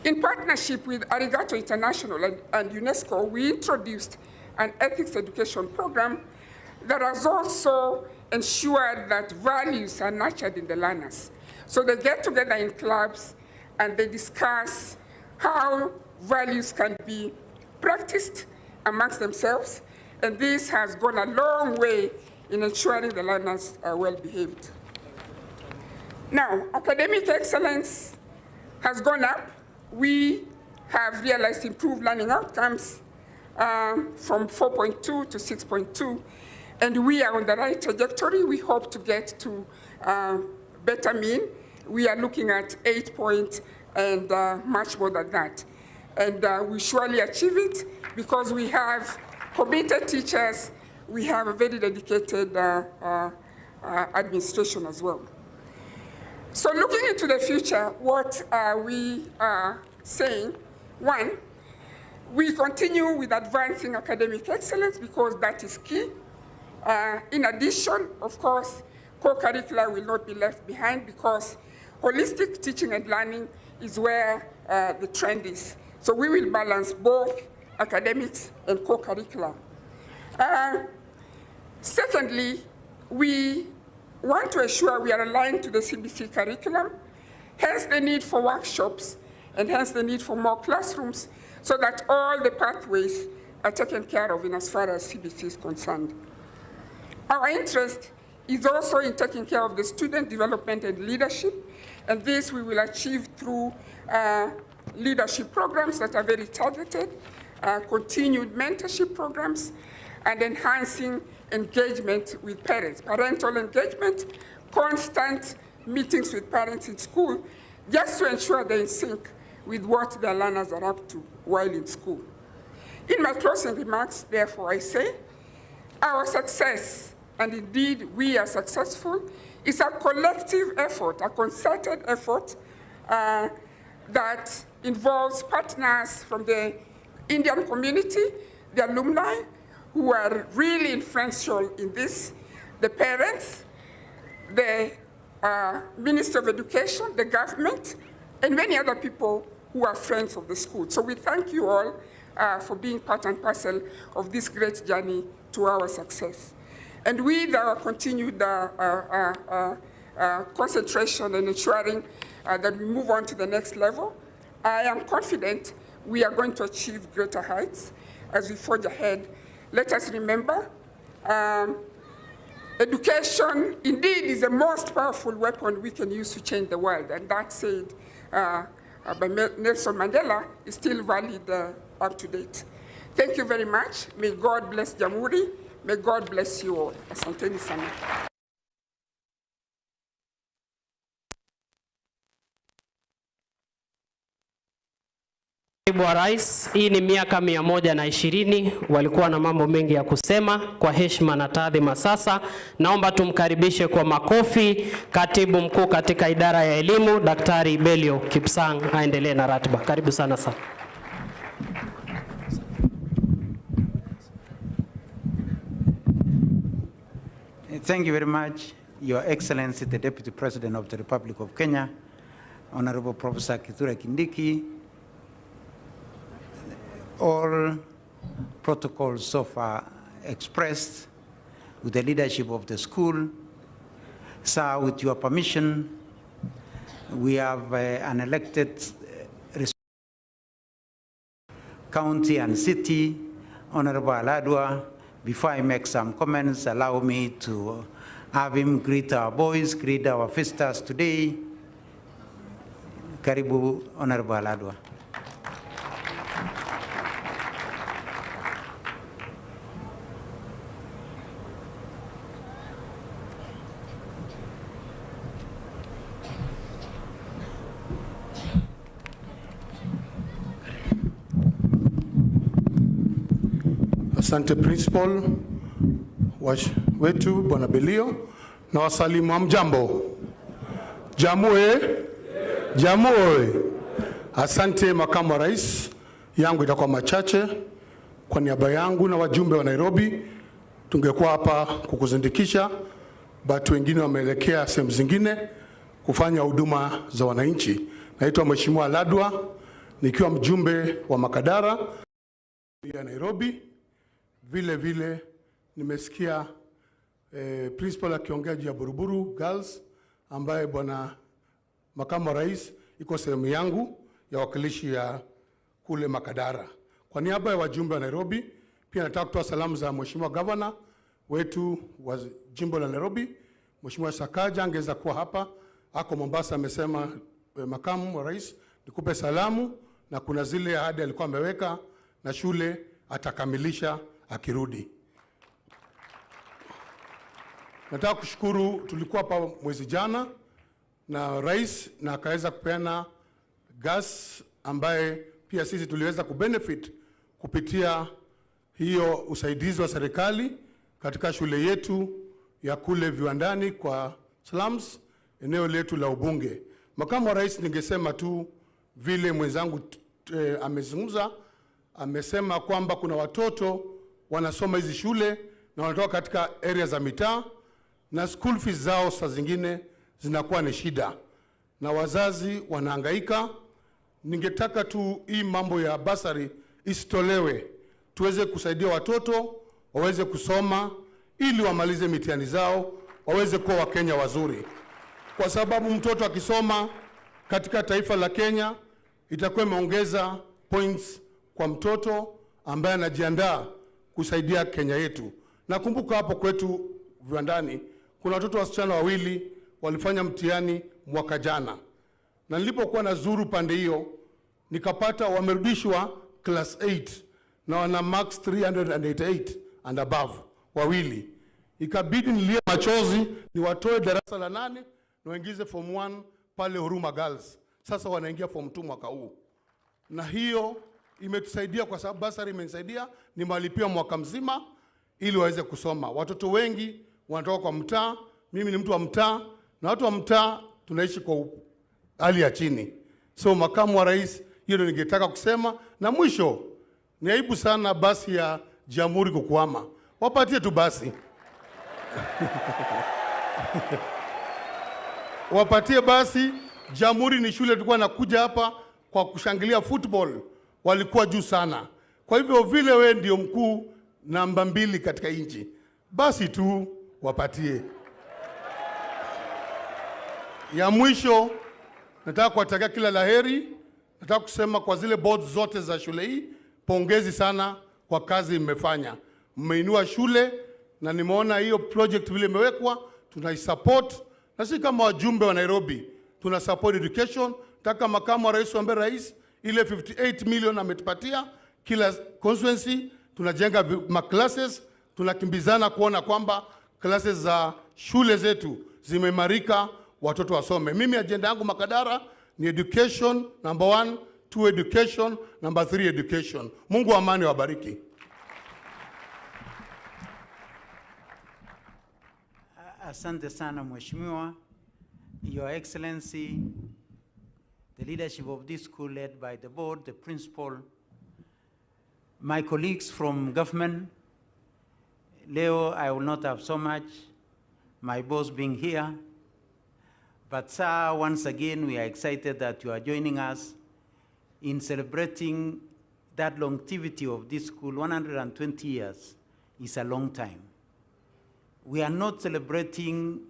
In partnership with Arigato International and UNESCO, we introduced an ethics education program that has also ensured that values are nurtured in the learners. So they get together in clubs and they discuss how values can be practiced amongst themselves, and this has gone a long way in ensuring the learners are well behaved. Now, academic excellence has gone up. We have realized improved learning outcomes from 4.2 to 6.2, and we are on the right trajectory. We hope to get to better mean. We are looking at 8 points and much more than that. And we surely achieve it because we have committed teachers, we have a very dedicated administration as well. So looking into the future, what are we saying? One, we continue with advancing academic excellence because that is key. In addition, of course, co-curricular will not be left behind because holistic teaching and learning is where the trend is. So we will balance both academics and co-curricular. Secondly, we want to ensure we are aligned to the CBC curriculum, hence the need for workshops, and hence the need for more classrooms, so that all the pathways are taken care of in as far as CBC is concerned. Our interest is also in taking care of the student development and leadership, and this we will achieve through leadership programs that are very targeted, continued mentorship programs, and enhancing engagement with parents, parental engagement, constant meetings with parents in school, just to ensure they're in sync with what their learners are up to while in school. In my closing remarks, therefore, I say, our success, and indeed we are successful, is a collective effort, a concerted effort that involves partners from the Indian community, the alumni, who are really influential in this, the parents, the Minister of Education, the government, and many other people who are friends of the school. So we thank you all for being part and parcel of this great journey to our success. And with our continued concentration and ensuring that we move on to the next level, I am confident we are going to achieve greater heights as we forge ahead. Let us remember, education indeed is the most powerful weapon we can use to change the world, and that said by Nelson Mandela is still valid up to date. Thank you very much. May God bless Jamhuri. May God bless you all. Asanteni sana. Naibu wa Rais, hii ni miaka 120, walikuwa na mambo mengi ya kusema. Kwa heshima na taadhima sasa, naomba tumkaribishe kwa makofi Katibu Mkuu katika Idara ya Elimu, Daktari Belio Kipsang, aendelee na ratiba. Karibu sana sana. Thank you very much, Your Excellency, the Deputy President of the Republic of Kenya, Honorable Professor Kithure Kindiki. All protocols so far expressed with the leadership of the school. Sir, with your permission, we have an elected county and city, Honorable Aladwa. Before I make some comments, allow me to have him greet our boys, greet our visitors today. Karibu, Honorable Aladwa. Asante Principal wetu Bwana Belio na wasalimu hamjambo. Jamhuri. Asante Makamu wa Rais, yangu itakuwa machache. Kwa niaba yangu na wajumbe wa Nairobi, tungekuwa hapa kukuzindikisha, but wengine wameelekea sehemu zingine kufanya huduma za wananchi. Naitwa Mheshimiwa Aladwa, nikiwa mjumbe wa Makadara ya Nairobi. Vile nimesikia principal akiongea juu ya Buruburu Girls, ambaye Bwana Makamu wa Rais iko sehemu yangu ya wakilishi ya kule Makadara. Kwa niaba ya wajumbe wa Nairobi, pia nataka kutoa salamu za Mheshimiwa Governor wetu wa jimbo la Nairobi, Mheshimiwa Sakaja. Angeweza kuwa hapa, ako Mombasa. Amesema Makamu wa Rais nikupe salamu, na kuna zile ahadi alikuwa ameweka na shule atakamilisha akirudi. Nataka kushukuru, tulikuwa hapa mwezi jana na Rais na akaweza kupeana gas ambaye pia sisi tuliweza kubenefit kupitia hiyo usaidizi wa serikali katika shule yetu ya kule Viwandani kwa slums, eneo letu la Ubunge. Makamu wa Rais, ningesema tu vile mwenzangu amezungumza, amesema kwamba kuna watoto wanasoma hizi shule na wanatoka katika area za mitaa, na school fees zao saa zingine zinakuwa ni shida na wazazi wanahangaika. Ningetaka tu hii mambo ya basari isitolewe, tuweze kusaidia watoto waweze kusoma ili wamalize mitihani zao, waweze kuwa Wakenya wazuri, kwa sababu mtoto akisoma katika taifa la Kenya itakuwa imeongeza points kwa mtoto ambaye anajiandaa kusaidia Kenya yetu. Nakumbuka hapo kwetu Viwandani kuna watoto wasichana wawili walifanya mtihani mwaka jana, na nilipokuwa nazuru pande hiyo nikapata wamerudishwa class 8 na wana marks 388 and above wawili. Ikabidi nilie machozi niwatoe darasa la 8 na waingize form 1 pale Huruma Girls. Sasa wanaingia form 2 mwaka huu, na hiyo imetusaidia kwa sababu basari imenisaidia, nimalipia mwaka mzima ili waweze kusoma. Watoto wengi wanatoka kwa mtaa, mimi ni mtu wa mtaa, na watu wa mtaa tunaishi kwa hali ya chini. So makamu wa rais, hiyo ndio ningetaka kusema. Na mwisho, ni aibu sana basi ya Jamhuri kukwama. Wapatie tu basi. Wapatie basi. Jamhuri ni shule tulikuwa nakuja hapa kwa kushangilia football, walikuwa juu sana. Kwa hivyo vile we ndio mkuu namba 2 katika nchi, basi tu wapatie. Ya mwisho, nataka kuwatakia kila laheri. Nataka kusema kwa zile boards zote za shule hii, pongezi sana kwa kazi mmefanya. Mmeinua shule na nimeona hiyo project vile imewekwa, tunaisupport. Na sisi kama wajumbe wa Nairobi, tuna support education. Nataka makamu wa rais ambaye rais ile 58 million ametupatia kila constituency, tunajenga classes, tunakimbizana kuona kwamba classes za shule zetu zimeimarika, watoto wasome. Mimi agenda yangu Makadara ni education number 1, 2 education, number 3 education. Mungu wa amani wabariki. Asante sana Mheshimiwa. Your Excellency, the leadership of this school led by the board, the principal, my colleagues from government. Leo, I will not have so much, my boss being here. But sir, once again, we are excited that you are joining us in celebrating that longevity of this school. 120 years is a long time. We are not celebrating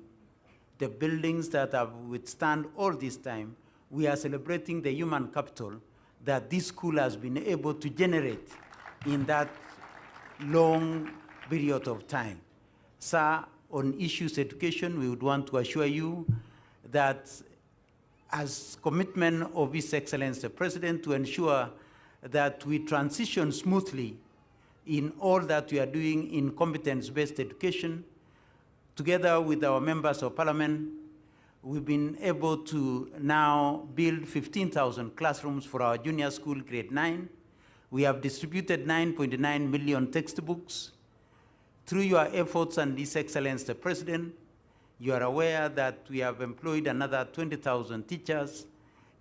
the buildings that have withstood all this time. We are celebrating the human capital that this school has been able to generate in that long period of time. Sir, on issues education, we would want to assure you that as commitment of His Excellency the President to ensure that we transition smoothly in all that we are doing in competence-based education, together with our members of parliament, we've been able to now build 15,000 classrooms for our junior school grade 9. We have distributed 9.9 million textbooks. Through your efforts and His Excellency the President, you are aware that we have employed another 20,000 teachers.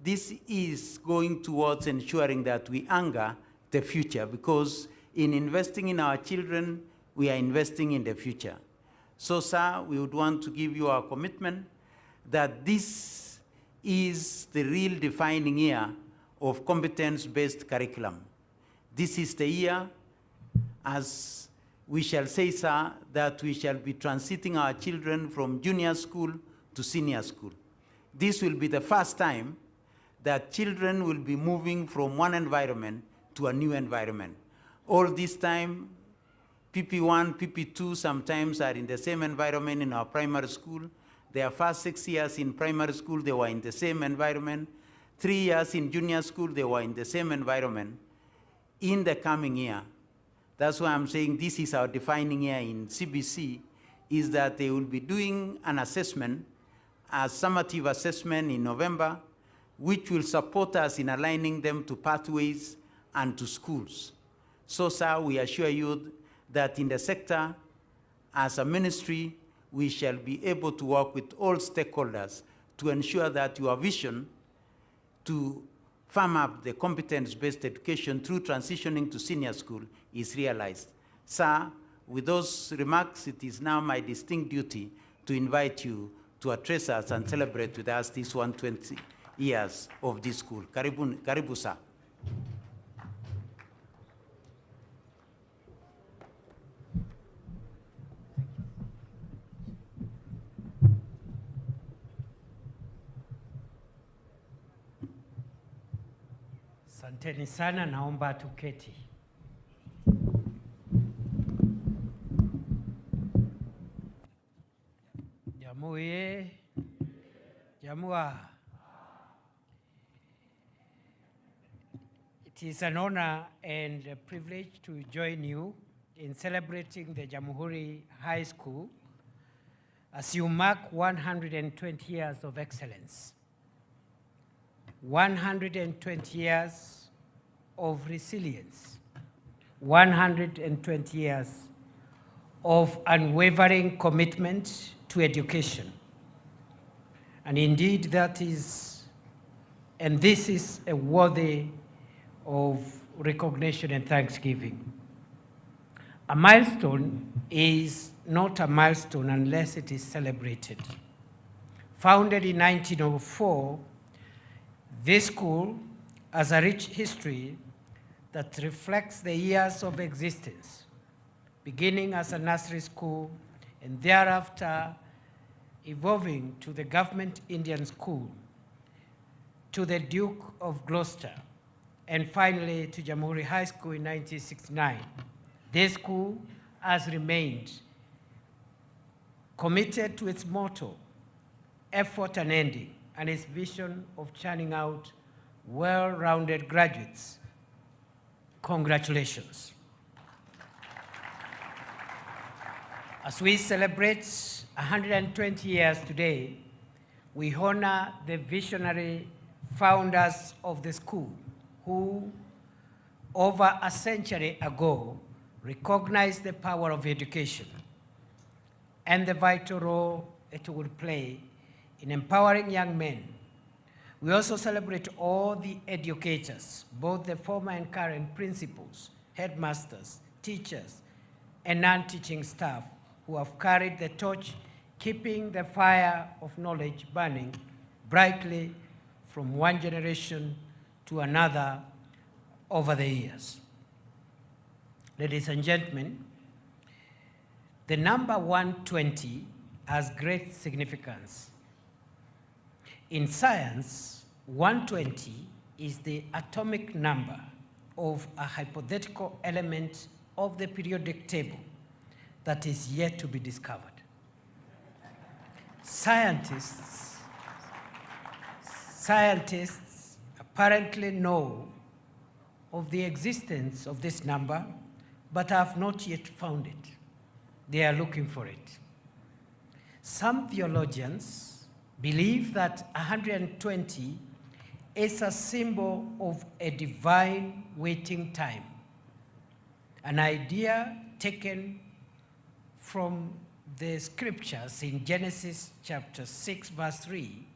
This is going towards ensuring that we anchor the future, because in investing in our children, we are investing in the future. So, sir, we would want to give you our commitment that this is the real defining year of competence-based curriculum. This is the year, as we shall say, sir, that we shall be transiting our children from junior school to senior school. This will be the first time that children will be moving from one environment to a new environment. All this time, PP1, PP2 sometimes are in the same environment in our primary school. Their first 6 years in primary school, they were in the same environment. 3 years in junior school, they were in the same environment. In the coming year, that's why I'm saying this is our defining year in CBC, is that they will be doing an assessment, a summative assessment in November, which will support us in aligning them to pathways and to schools. So, sir, we assure you that in the sector, as a ministry, we shall be able to work with all stakeholders to ensure that your vision to firm up the competence-based education through transitioning to senior school is realized. Sir, with those remarks, it is now my distinct duty to invite you to address us and celebrate with us these 120 years of this school. Karibu, sir. Asanteni sana, naomba tuketi. Jamhuri, Jamhuri. It is an honor and a privilege to join you in celebrating the Jamhuri High School as you mark 120 years of excellence. 120 years of resilience, 120 years of unwavering commitment to education. And indeed, that is And this is a worthy of recognition and thanksgiving. A milestone is not a milestone unless it is celebrated. Founded in 1904, this school has a rich history that reflects the years of existence, beginning as a nursery school and thereafter evolving to the Government Indian School, to the Duke of Gloucester, and finally to Jamhuri High School in 1969. This school has remained committed to its motto, effort unending, and its vision of churning out well-rounded graduates. Congratulations. As we celebrate 120 years today, we honor the visionary founders of the school who, over a century ago, recognized the power of education and the vital role it would play in empowering young men. We also celebrate all the educators, both the former and current principals, headmasters, teachers, and non-teaching staff who have carried the torch, keeping the fire of knowledge burning brightly from one generation to another over the years. Ladies and gentlemen, the number 120 has great significance. In science, 120 is the atomic number of a hypothetical element of the periodic table that is yet to be discovered. Scientists apparently know of the existence of this number, but have not yet found it. They are looking for it. Some theologians believe that 120 is a symbol of a divine waiting time, an idea taken from the scriptures in Genesis chapter 6, verse 3,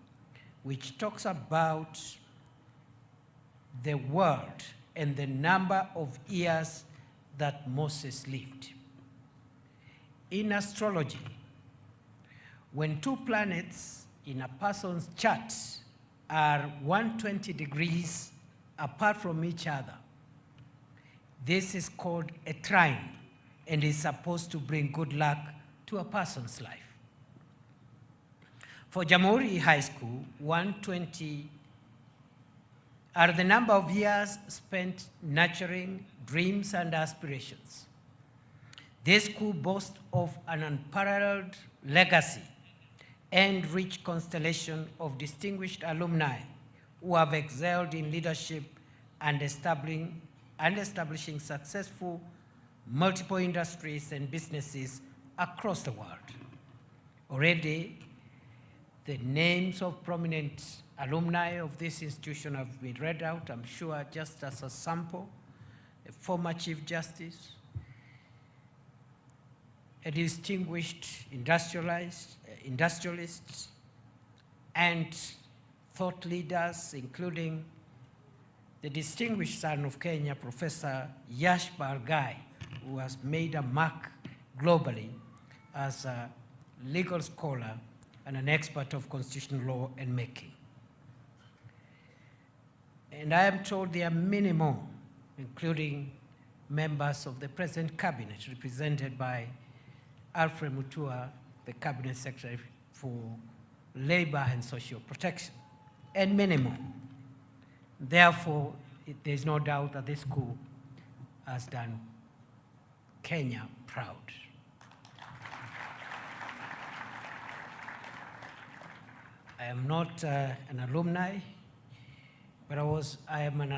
which talks about the world and the number of years that Moses lived. In astrology, when two planets in a person's chart are 120 degrees apart from each other, this is called a trine and is supposed to bring good luck to a person's life. For Jamhuri High School, 120 are the number of years spent nurturing dreams and aspirations. This school boasts of an unparalleled legacy and rich constellation of distinguished alumni who have excelled in leadership and establishing successful multiple industries and businesses across the world. Already, the names of prominent alumni of this institution have been read out, I'm sure, just as a sample. A former Chief Justice, a distinguished industrialists, and thought leaders, including the distinguished son of Kenya, Professor Yash Bargai, who has made a mark globally as a legal scholar and an expert of constitutional law and making. And I am told there are many more, including members of the present cabinet, represented by Alfred Mutua, the Cabinet Secretary for Labor and Social Protection, and many more. Therefore, there's no doubt that this school has done Kenya proud. I am not an alumni, but I am an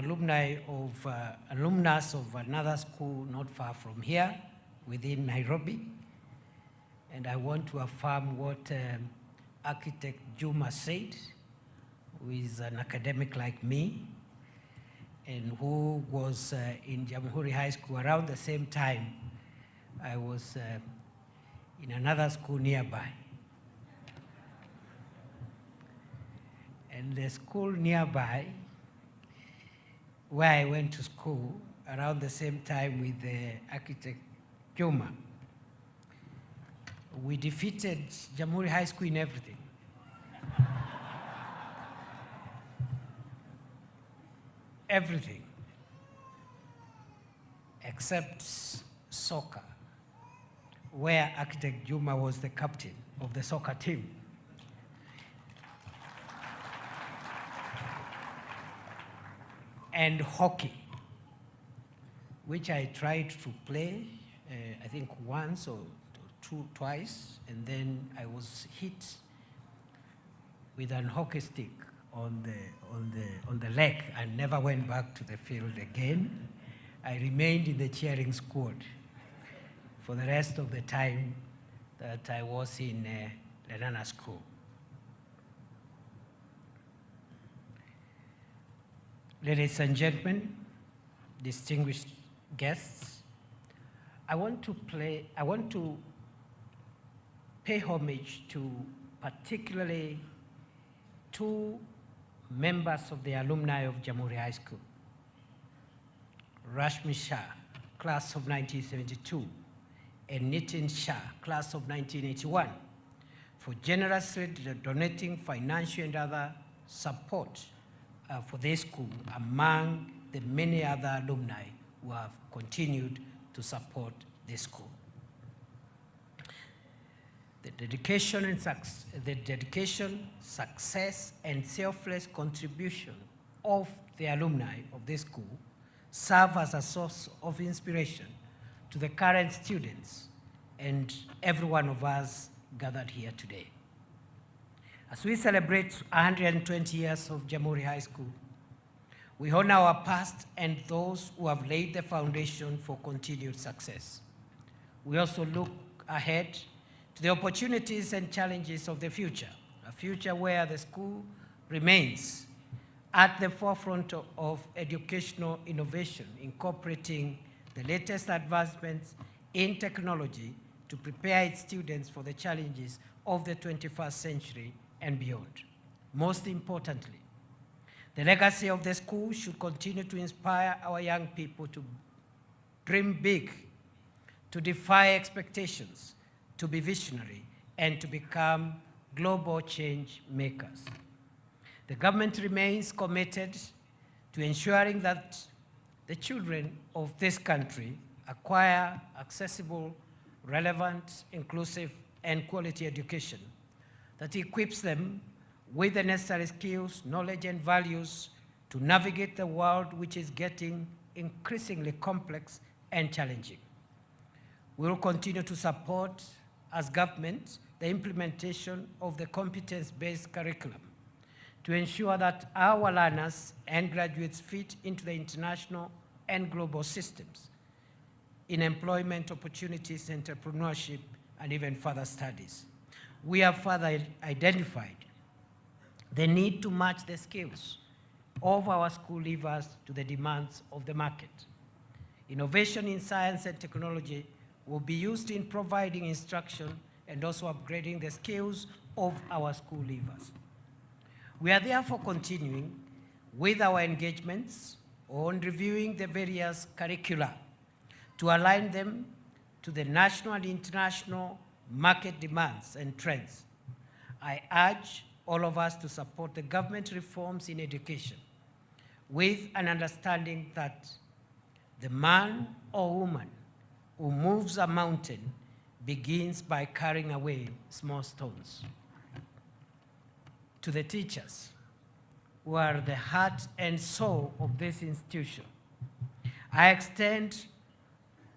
alumnus of another school not far from here, within Nairobi. And I want to affirm what architect Juma said, who is an academic like me, and who was in Jamhuri High School around the same time I was in another school nearby. And the school nearby where I went to school around the same time with the architect Juma. We defeated Jamhuri High School in everything. Everything, except soccer, where architect Juma was the captain of the soccer team. And hockey, which I tried to play, I think once or twice, and then I was hit with an hockey stick on the leg and never went back to the field again. I remained in the cheering squad for the rest of the time that I was in Lenana School. Ladies and gentlemen, distinguished guests, I want to pay homage to particularly two members of the alumni of Jamhuri High School. Rashmi Shah, class of 1972, and Nitin Shah, class of 1981, for generously donating financial and other support for this school among the many other alumni who have continued to support this school. The dedication, success, and selfless contribution of the alumni of this school serve as a source of inspiration to the current students and every one of us gathered here today. As we celebrate 120 years of Jamhuri High School, we honor our past and those who have laid the foundation for continued success. We also look ahead to the opportunities and challenges of the future, a future where the school remains at the forefront of educational innovation, incorporating the latest advancements in technology to prepare its students for the challenges of the 21st century and beyond. Most importantly, the legacy of the school should continue to inspire our young people to dream big, to defy expectations, to be visionary, and to become global change makers. The government remains committed to ensuring that the children of this country acquire accessible, relevant, inclusive, and quality education that equips them with the necessary skills, knowledge, and values to navigate the world, which is getting increasingly complex and challenging. We will continue to support, as government, the implementation of the competence-based curriculum to ensure that our learners and graduates fit into the international and global systems in employment opportunities, entrepreneurship, and even further studies. We have further identified the need to match the skills of our school leavers to the demands of the market. Innovation in science and technology will be used in providing instruction and also upgrading the skills of our school leavers. We are therefore continuing with our engagements on reviewing the various curricula to align them to the national and international market demands and trends. I urge all of us to support the government reforms in education with an understanding that the man or woman who moves a mountain begins by carrying away small stones. To the teachers, who are the heart and soul of this institution, I extend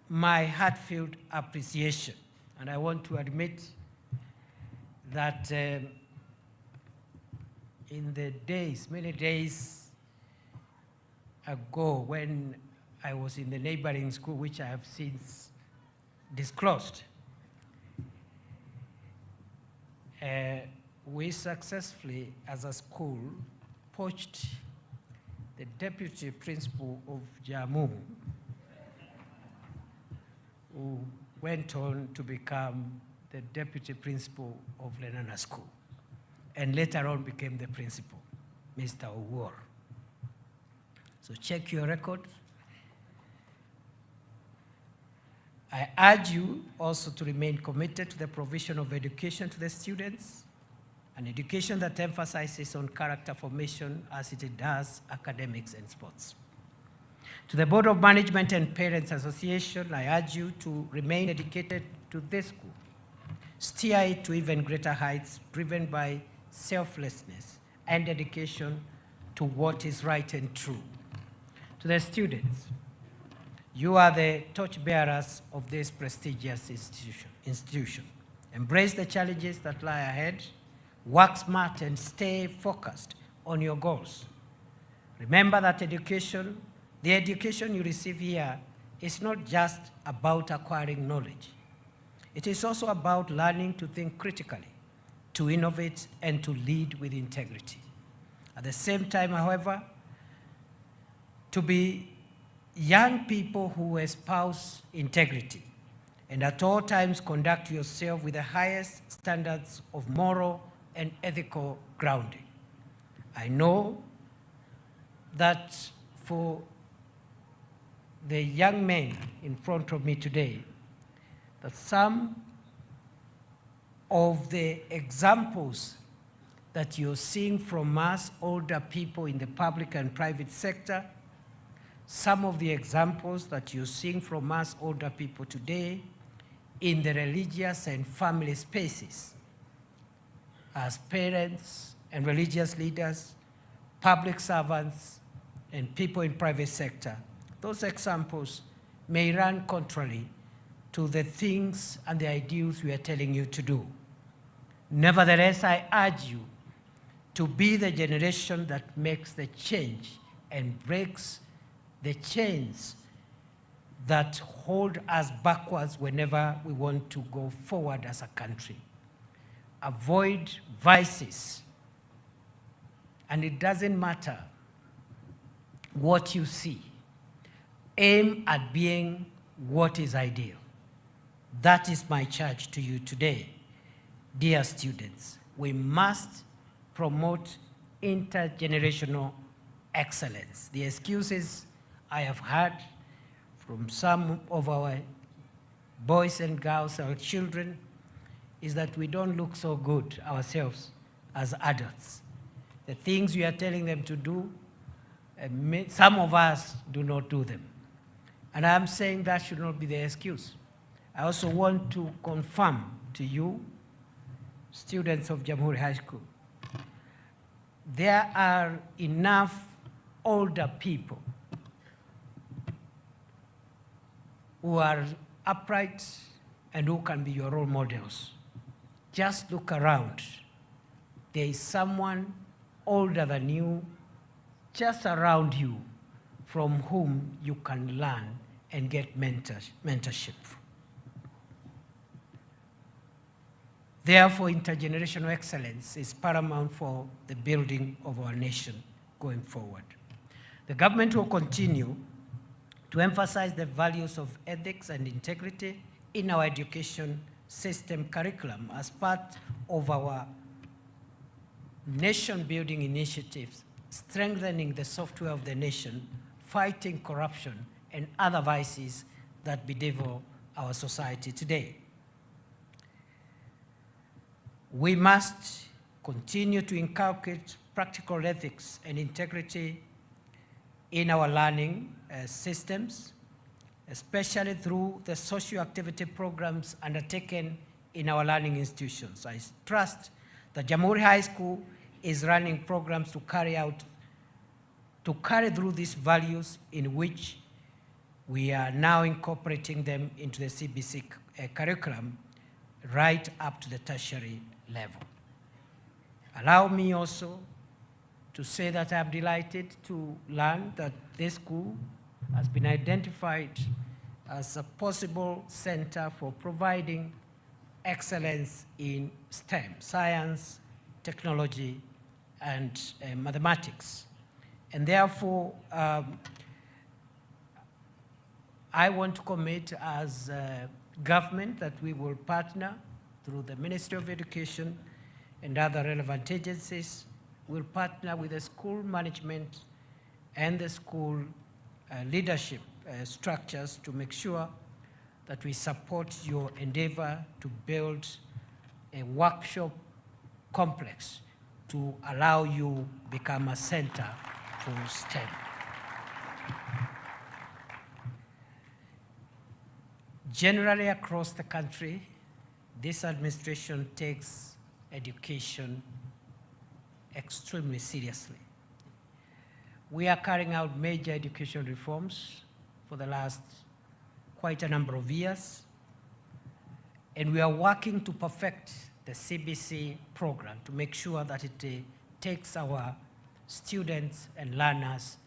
my heartfelt appreciation, and I want to admit that in the days, many days ago, when I was in the neighboring school, which I have since disclosed, we successfully, as a school, poached the deputy principal of Jammu, who went on to become the deputy principal of Lenana School, and later on became the principal, Mr. Owuor. So So check your record. I urge you also to remain committed to the provision of education to the students, an education that emphasizes on character formation as it does academics and sports. To the Board of Management and Parents Association, I urge you to remain dedicated to this school. Steer it to even greater heights, driven by selflessness and dedication to what is right and true. To the students, you are the torchbearers of this prestigious institution. Embrace the challenges that lie ahead, work smart and stay focused on your goals. Remember that the education you receive here is not just about acquiring knowledge. It is also about learning to think critically, to innovate, and to lead with integrity. At the same time, however, to be young people who espouse integrity and at all times conduct yourself with the highest standards of moral and ethical grounding. I know that for the young men in front of me today, that some of the examples that you're seeing from us older people in the public and private sector, some of the examples that you're seeing from us older people today in the religious and family spaces, as parents and religious leaders, public servants, and people in private sector, those examples may run contrary to the things and the ideals we are telling you to do. Nevertheless, I urge you to be the generation that makes the change and breaks the chains that hold us backwards whenever we want to go forward as a country. Avoid vices, and it doesn't matter what you see. Aim at being what is ideal. That is my charge to you today. Dear students, we must promote intergenerational excellence. The excuses I have heard from some of our boys and girls, our children, is that we don't look so good ourselves as adults. The things we are telling them to do, some of us do not do them. And I'm saying that should not be the excuse. I also want to confirm to you, students of Jamhuri High School, there are enough older people who are upright and who can be your role models. Just look around. There is someone older than you just around you from whom you can learn and get mentorship. Therefore, intergenerational excellence is paramount for the building of our nation going forward. The government will continue to emphasize the values of ethics and integrity in our education system curriculum as part of our nation-building initiatives, strengthening the software of the nation, fighting corruption and other vices that bedevil our society today. We must continue to inculcate practical ethics and integrity in our learning systems, especially through the socio-activity programs undertaken in our learning institutions. I trust that Jamhuri High School is running programs to carry through these values, in which we are now incorporating them into the CBC curriculum right up to the tertiary level. Allow me also to say that I'm delighted to learn that this school has been identified as a possible center for providing excellence in STEM, science, technology, and mathematics. And therefore, I want to commit as government that we will partner through the Ministry of Education and other relevant agencies. We'll partner with the school management and the school leadership structures to make sure that we support your endeavor to build a workshop complex to allow you become a center for STEM. Generally across the country, this administration takes education extremely seriously. We are carrying out major education reforms for the last quite a number of years, and we are working to perfect the CBC program to make sure that it takes our students and learners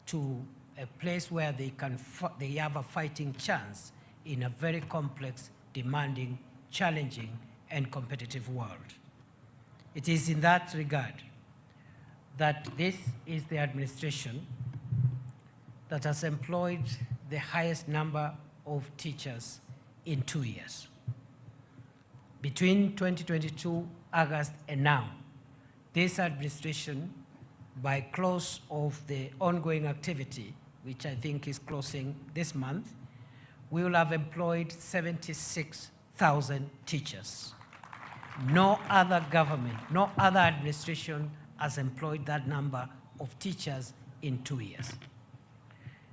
to a place where they have a fighting chance in a very complex, demanding, challenging, and competitive world. It is in that regard that this is the administration that has employed the highest number of teachers in 2 years. Between 2022, August, and now, this administration, by close of the ongoing activity, which I think is closing this month, we will have employed 76,000 teachers. No other government, no other administration has employed that number of teachers in 2 years.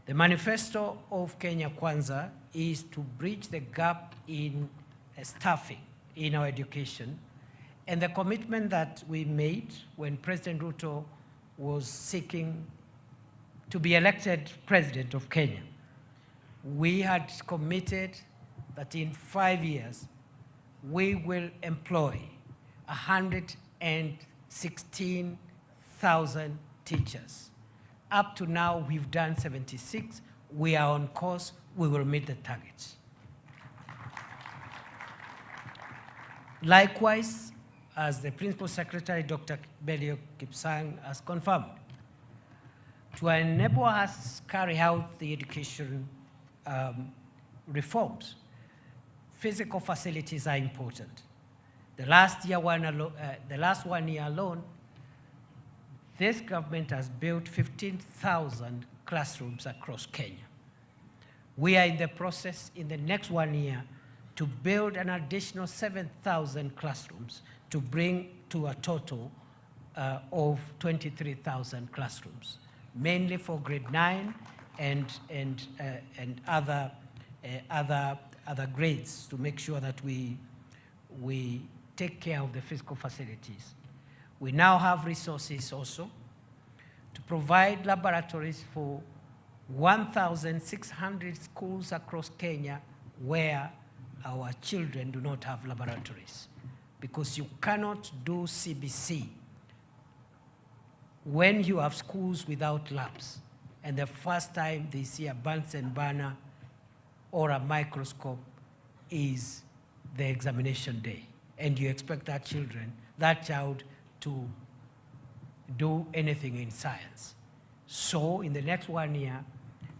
The manifesto of Kenya Kwanza is to bridge the gap in staffing in our education, and the commitment that we made when President Ruto was seeking to be elected president of Kenya, we had committed that in 5 years, we will employ 116,000 teachers. Up to now, we've done 76. We are on course. We will meet the targets. Likewise, as the Principal Secretary, Dr. Belio Kipsang, has confirmed, to enable us to carry out the education reforms, physical facilities are important. The last 1 year alone, this government has built 15,000 classrooms across Kenya. We are in the process, in the next 1 year, to build an additional 7,000 classrooms to bring to a total of 23,000 classrooms, mainly for grade 9 and other grades, to make sure that we take care of the physical facilities. We now have resources also to provide laboratories for 1,600 schools across Kenya where our children do not have laboratories, because you cannot do CBC when you have schools without labs, and the first time they see a Bunsen burner or a microscope is the examination day, and you expect that child to do anything in science. So in the next 1 year,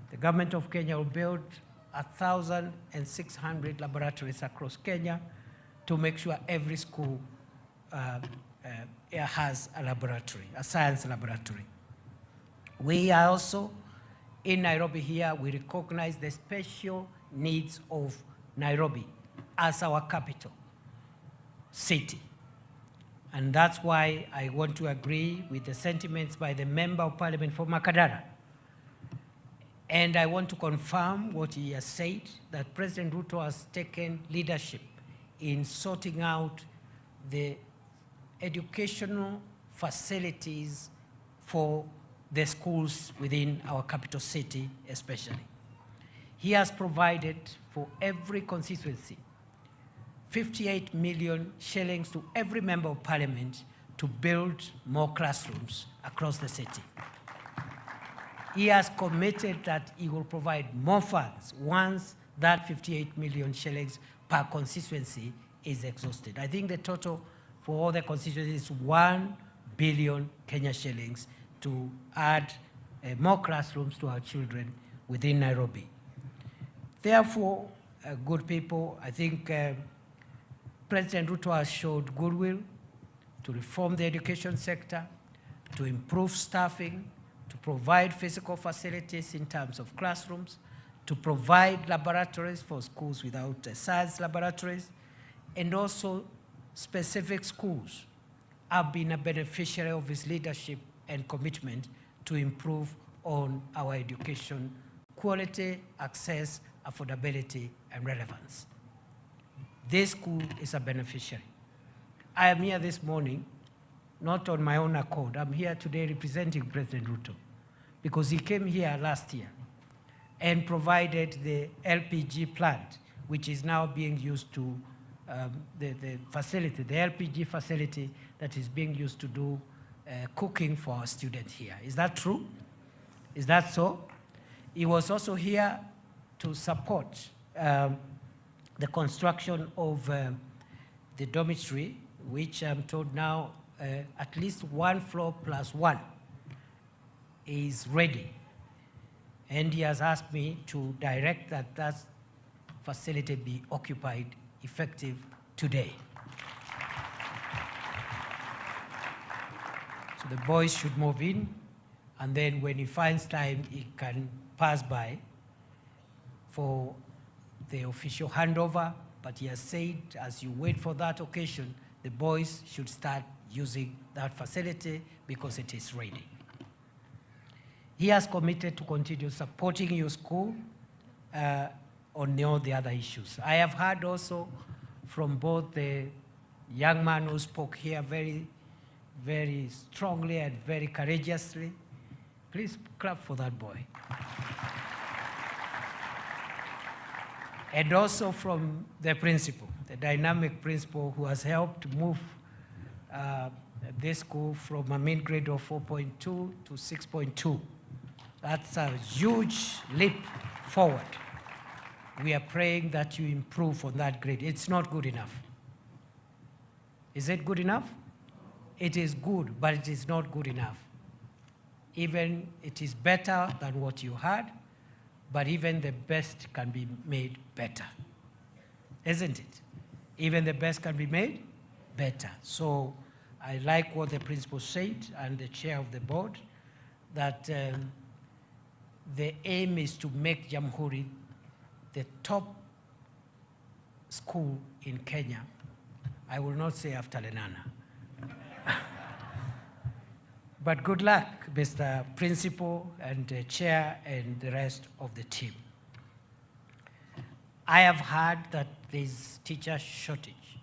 the government of Kenya will build 1,600 laboratories across Kenya to make sure every school has a laboratory, a science laboratory. We are also, in Nairobi here, we recognize the special needs of Nairobi as our capital city. And that's why I want to agree with the sentiments by the Member of Parliament for Makadara. And I want to confirm what he has said, that President Ruto has taken leadership in sorting out the educational facilities for the schools within our capital city especially. He has provided for every constituency 58 million shillings to every member of parliament to build more classrooms across the city. He has committed that he will provide more funds once that 58 million shillings per constituency is exhausted. I think the total for all the constituencies is 1 billion Kenya shillings to add more classrooms to our children within Nairobi. Therefore, good people, I think President Ruto has showed goodwill to reform the education sector, to improve staffing, to provide physical facilities in terms of classrooms, to provide laboratories for schools without science laboratories, and also specific schools have been a beneficiary of his leadership and commitment to improve on our education quality, access, affordability, and relevance. This school is a beneficiary. I am here this morning, not on my own accord. I'm here today representing President Ruto, because he came here last year and provided the LPG plant, which is now being used to, the facility, the LPG facility that is being used to do cooking for our students here. Is that true? Is that so? He was also here to support the construction of the dormitory, which I'm told now at least 1 floor plus 1 is ready. And he has asked me to direct that that facility be occupied effective today. So the boys should move in, and then when he finds time, he can pass by for the official handover. But he has said, as you wait for that occasion, the boys should start using that facility because it is ready. He has committed to continue supporting your school on all the other issues. I have heard also from both the young man who spoke here very, very strongly and very courageously. Please clap for that boy. And also from the principal, the dynamic principal who has helped move this school from a mean grade of 4.2 to 6.2. That's a huge leap forward. We are praying that you improve on that grade. It's not good enough. Is it good enough? It is good, but it is not good enough. Even it is better than what you had, but even the best can be made better. Isn't it? Even the best can be made better. So I like what the principal said and the chair of the board, that the aim is to make Jamhuri the top school in Kenya. I will not say after Lenana. But good luck, Mr. Principal and the chair and the rest of the team. I have heard that there's teacher shortage.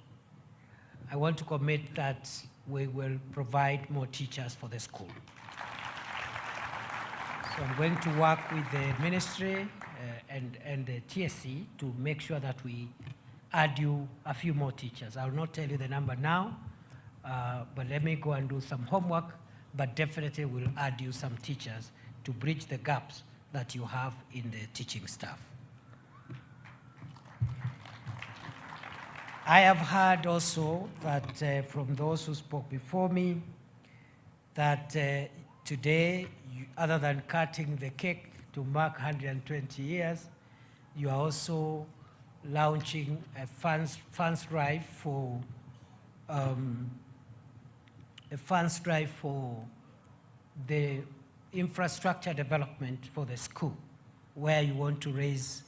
I want to commit that we will provide more teachers for the school. So I'm going to work with the ministry and the TSC to make sure that we add you a few more teachers. I will not tell you the number now, but let me go and do some homework, but definitely we'll add you some teachers to bridge the gaps that you have in the teaching staff. I have heard also that from those who spoke before me, that today, other than cutting the cake to mark 120 years, you are also launching a funds drive for the infrastructure development for the school, where you want to raise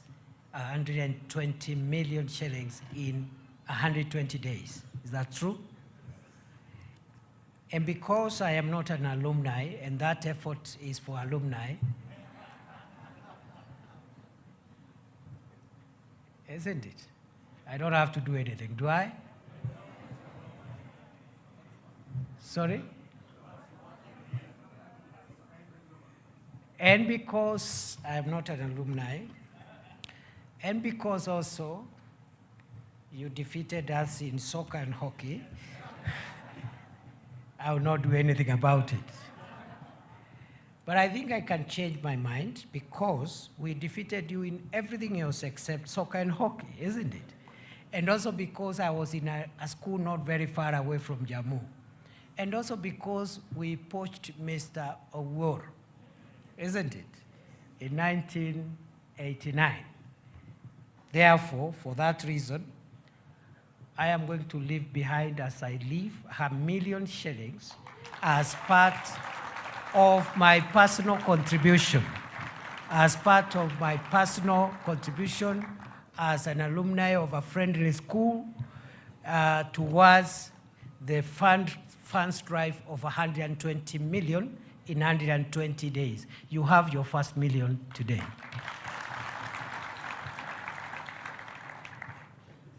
120 million shillings in 120 days. Is that true? And because I am not an alumni, and that effort is for alumni, isn't it? I don't have to do anything, do I? Sorry? And because I am not an alumni, and because also you defeated us in soccer and hockey, I will not do anything about it. But I think I can change my mind because we defeated you in everything else except soccer and hockey, isn't it? And also because I was in a school not very far away from Jammu. And also because we poached Mr. Owor, isn't it, in 1989. Therefore, for that reason, I am going to leave behind as I leave 1 million shillings as part of my personal contribution, as part of my personal contribution as an alumni of a friendly school towards the funds drive of 120 million in 120 days. You have your first million today.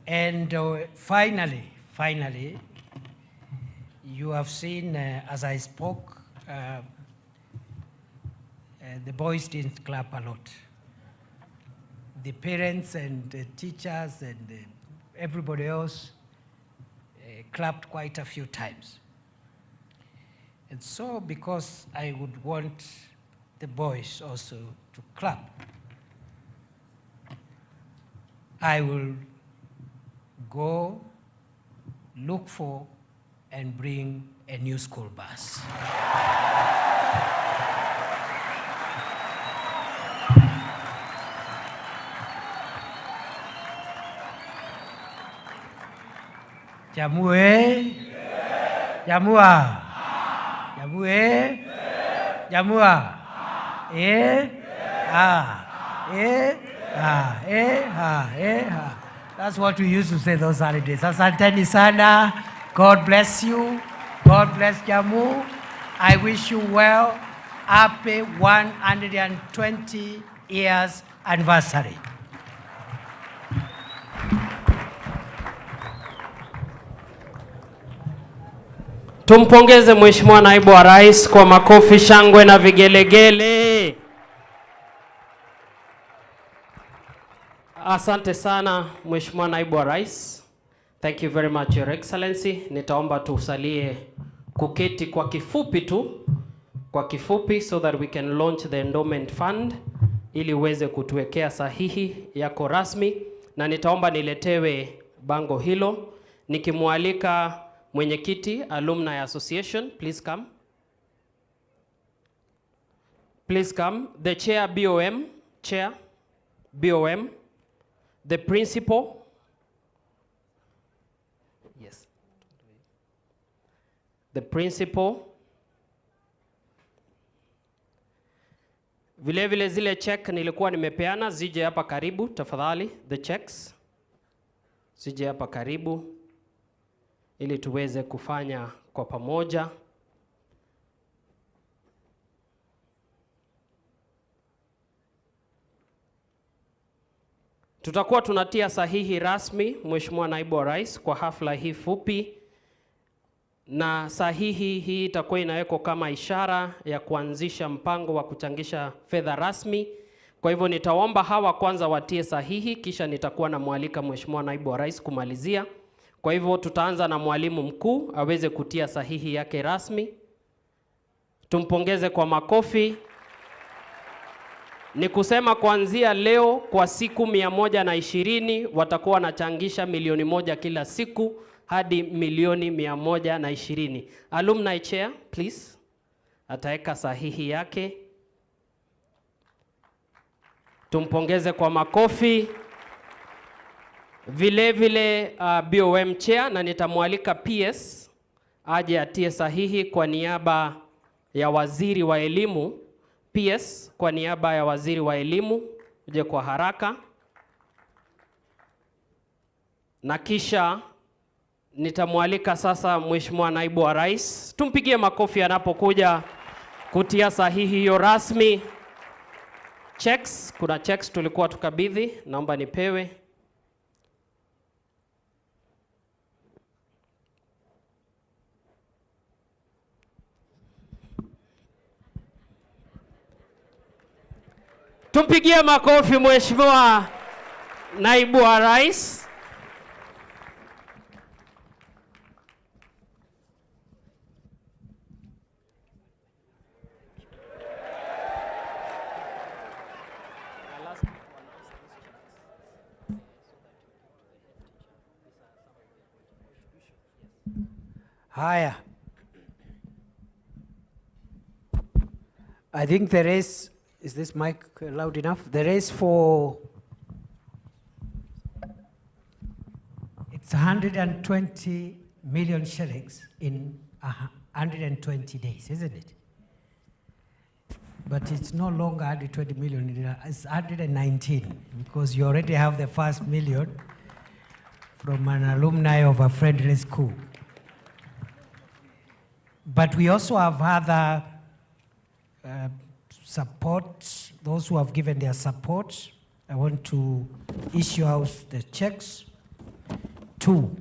And finally, you have seen, as I spoke, the boys didn't clap a lot. The parents and the teachers and everybody else clapped quite a few times. And so, because I would want the boys also to clap, I will go look for and bring a new school bus. Jamhuri, Jamhuri, Jamhuri, Jamhuri, That's what we used to say those holidays. Asanteni sana. God bless you. God bless Jammu. I wish you well. Happy 120 years anniversary. Tumpongeze Mheshimiwa Naibu wa Rais kwa makofi, shangwe na vigelegele. Asante sana Mheshimiwa Naibu wa Rais. Thank you very much, Your Excellency. Nitaomba tusalie kuketi kwa kifupi tu, so that we can launch the endowment fund ili uweze kutuwekea sahihi yako rasmi, na nitaomba niletewe bango hilo nikimwalika mwenyekiti Alumni Association. Please come. Please come. The chair BOM, the principal. Yes. The principal. Vile zile check nilikuwa nimepeana zije hapa karibu tafadhali. The checks zije hapa karibu ili tuweze kufanya kwa pamoja. Tutakuwa tunatia sahihi rasmi Mheshimiwa Naibu wa Rais kwa hafla hii fupi, na sahihi hii itakuwa inawekwa kama ishara ya kuanzisha mpango wa kuchangisha fedha rasmi. Kwa hivyo nitaomba hawa kwanza watie sahihi, kisha nitakuwa na mwalika Mheshimiwa Naibu wa Rais kumalizia. Kwa hivyo tutaanza na mwalimu mkuu aweze kutia sahihi yake rasmi. Tumpongeze kwa makofi. Ni kusema kuanzia leo kwa siku 120 watakuwa wanachangisha milioni 1 kila siku hadi milioni 120. Alumni chair, please. Ataweka sahihi yake. Tumpongeze kwa makofi. Vile BOM chair, na nitamwalika PS aje atie sahihi kwa niaba ya waziri wa elimu. PS kwa niaba ya waziri wa elimu, uje kwa haraka. Na kisha nitamwalika sasa Mheshimiwa Naibu wa Rais. Tumpigie makofi anapokuja kutia sahihi hiyo rasmi. Checks, kuna checks tulikuwa tukabidhi, naomba nipewe. Tumpigie makofi Mheshimiwa Naibu wa Rais. Haya. I think there is this mic loud enough? There is for, it's 120 million shillings in 120 days, isn't it? but it's no longer 120 million, it's 119, because you already have the first million from an alumni of a friendly school. But we also have other support, those who have given their support. I want to issue out the checks. 2.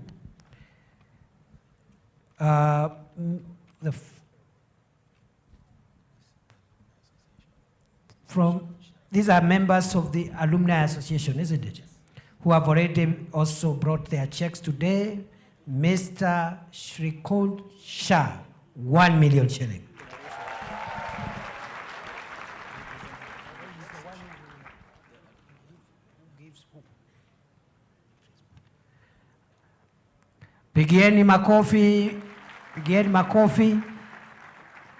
These are members of the Alumni Association, isn't it? Who have already also brought their checks today. Mr. Shrikund Shah, 1 million shilling. Pigieni makofi, pigieni makofi.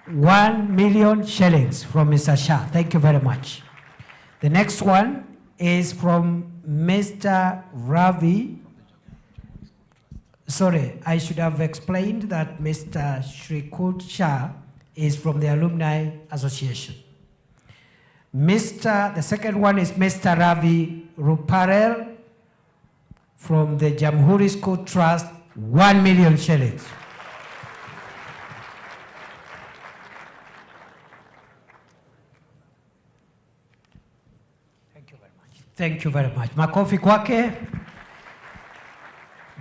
1 million shillings from Mr. Shah. Thank you very much. The next one is from Mr. Ravi. Sorry, I should have explained that Mr. Shrikund Shah is from the Alumni Association. The second one is Mr. Ravi Ruparel from the Jamhuri School Trust, 1 million shillings. Thank you very much. Thank you very much. Makofi kwake.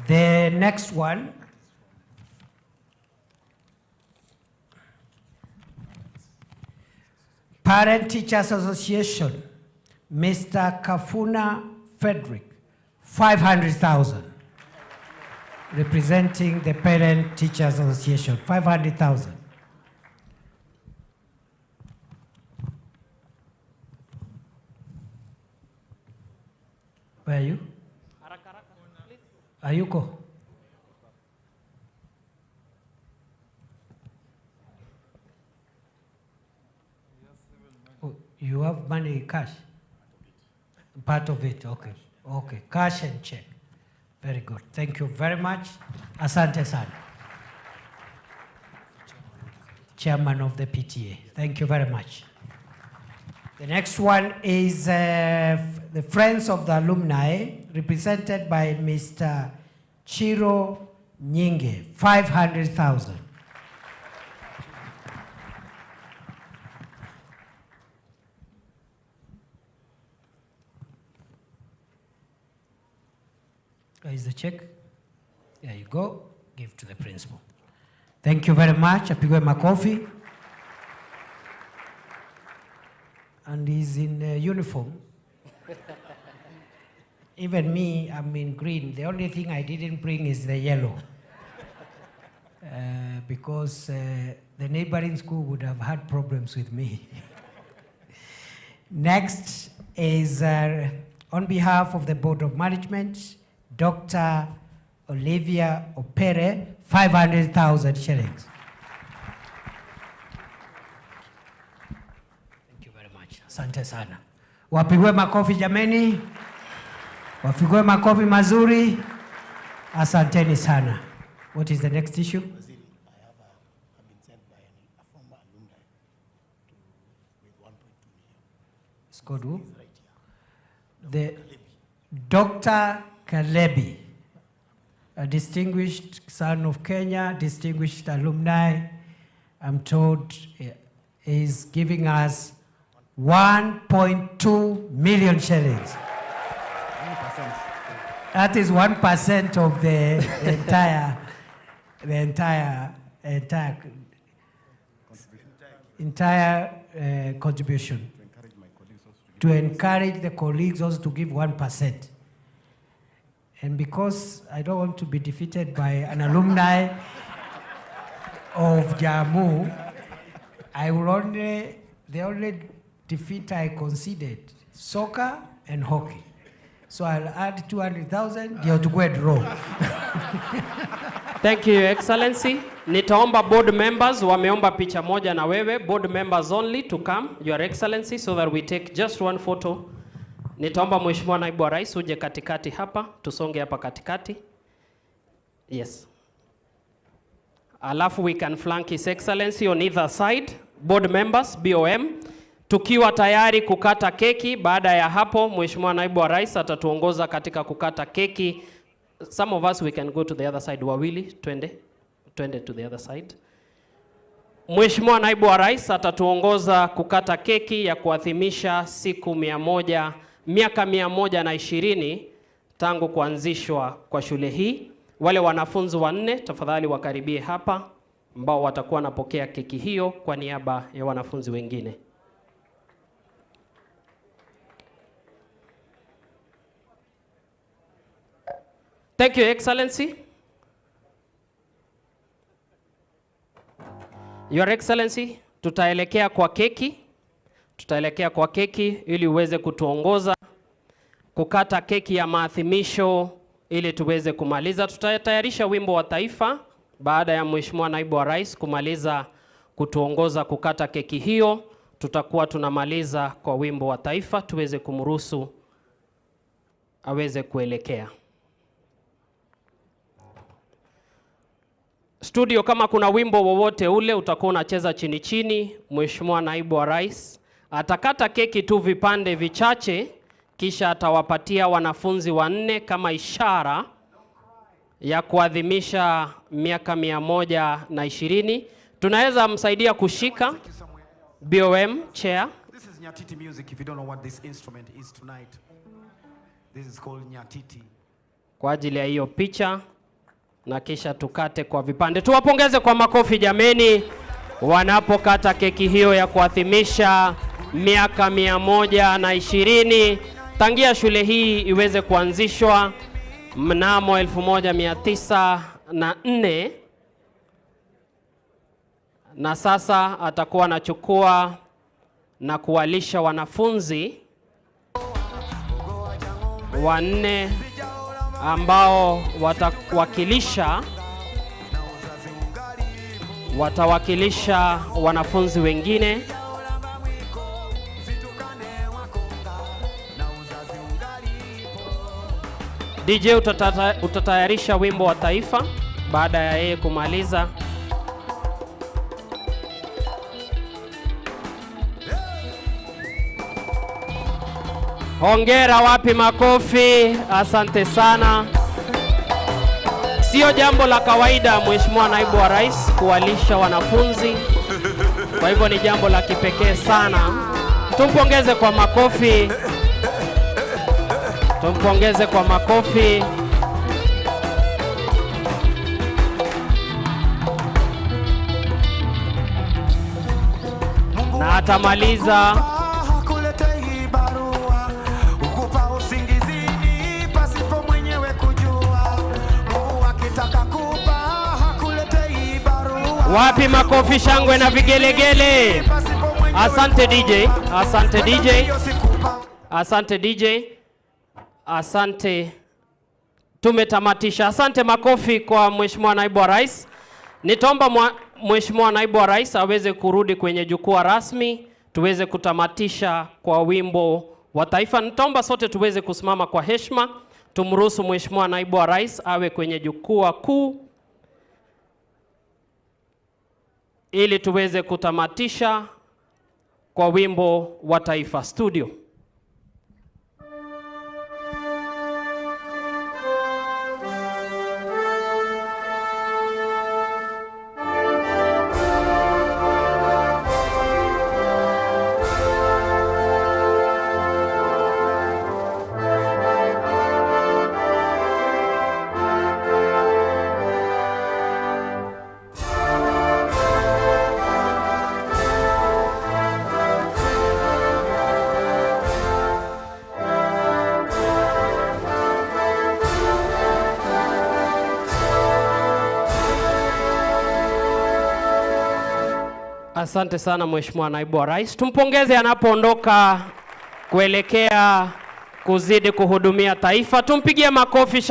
The next one Parent Teachers Association, Mr. Kafuna Frederick, 500,000. Representing the Parent Teachers Association, 500,000. Where are you? Ayuko. Oh, you have money cash? Part of it, okay. Okay, cash and check. Very good. Thank you very much. Asante sana. Chairman of the PTA. Thank you very much. The next one is the Friends of the Alumni, represented by Mr. Chiro Nyinge, 500,000. Where is the check? There you go. Give to the principal. Thank you very much. Apigwe makofi. And he's in uniform. Even me, I'm in green. The only thing I didn't bring is the yellow. Because the neighboring school would have had problems with me. Next is, on behalf of the Board of Management, Dr. Olivia Opere, 500,000 shillings. Thank you very much. Asante sana. Wapigwe makofi jameni. Wapigwe makofi mazuri. Asanteni sana. What is the next issue? I've been sent by a former alumni with 1.2 million. It's called who? Right here. The Dr. Kalebi, a distinguished son of Kenya, distinguished alumni, I'm told is giving us 1.2 million shillings. 1%. That is 1% of the entire contribution. To encourage the colleagues also to give 1%. And because I don't want to be defeated by an alumni of Jammu, the only defeat I conceded, soccer and hockey. So I'll add 200,000, ndio tukue draw. Thank you, Your Excellency. Nitaomba board members, wameomba picha moja na wewe, board members only to come, Your Excellency, so that we take just one photo. Nitaomba Mheshimiwa Naibu wa Rais uje katikati hapa, tusonge hapa katikati. Yes. Alafu we can flank His Excellency on either side. Board members, BOM, tukiwa tayari kukata keki. Baada ya hapo, Mheshimiwa Naibu wa Rais atatuongoza katika kukata keki. Some of us we can go to the other side. Wawili, twende to the other side. Mheshimiwa Naibu wa Rais atatuongoza kukata keki ya kuadhimisha siku miaka 120 tangu kuanzishwa kwa shule hii. Wale wanafunzi wanne tafadhali wakaribie hapa, ambao watakuwa wanapokea keki hiyo kwa niaba ya wanafunzi wengine. Thank you, Excellency. Your Excellency, tutaelekea kwa keki ili uweze kutuongoza kukata keki ya maadhimisho ili tuweze kumaliza. Tutatayarisha wimbo wa taifa baada ya Mheshimiwa Naibu wa Rais kumaliza kutuongoza kukata keki hiyo. Tutakuwa tunamaliza kwa wimbo wa taifa tuweze kumruhusu aweze kuelekea. Studio, kama kuna wimbo wowote ule utakuwa unacheza chini chini, Mheshimiwa Naibu wa Rais atakata keki tu vipande vichache, kisha atawapatia wanafunzi wanne kama ishara ya kuadhimisha miaka 120. Tunaweza msaidia kushika BOM chair. This is Nyatiti music if you don't know what this instrument is tonight. This is called Nyatiti. Kwa ajili ya hiyo picha, na kisha tukate kwa vipande. Tuwapongeze kwa makofi jameni wanapokata keki hiyo ya kuadhimisha miaka 120 tangia shule hii iweze kuanzishwa mnamo 1904, na sasa atakuwa anachukua na kuwalisha wanafunzi wanne ambao watawakilisha wanafunzi wengine. DJ utatayarisha wimbo wa taifa baada ya yeye kumaliza. Hongera, wapi makofi? Asante sana. Sio jambo la kawaida Mheshimiwa Naibu wa Rais kuwalisha wanafunzi, kwa hivyo ni jambo la kipekee sana. Tumpongeze kwa makofi. Tumpongeze kwa makofi. Na atamaliza wapi makofi, shangwe na vigelegele. Asante DJ, asante DJ, asante DJ, asante. Tumetamatisha. Asante, makofi kwa Mheshimiwa Naibu wa Rais. Nitaomba Mheshimiwa Naibu wa Rais aweze kurudi kwenye jukwaa rasmi tuweze kutamatisha kwa wimbo wa taifa. Nitaomba sote tuweze kusimama kwa heshima, tumruhusu Mheshimiwa Naibu wa Rais awe kwenye jukwaa kuu ili tuweze kutamatisha kwa wimbo wa taifa. Studio. Asante sana Mheshimiwa Naibu wa Rais. Tumpongeze anapoondoka kuelekea kuzidi kuhudumia taifa. Tumpigie makofi.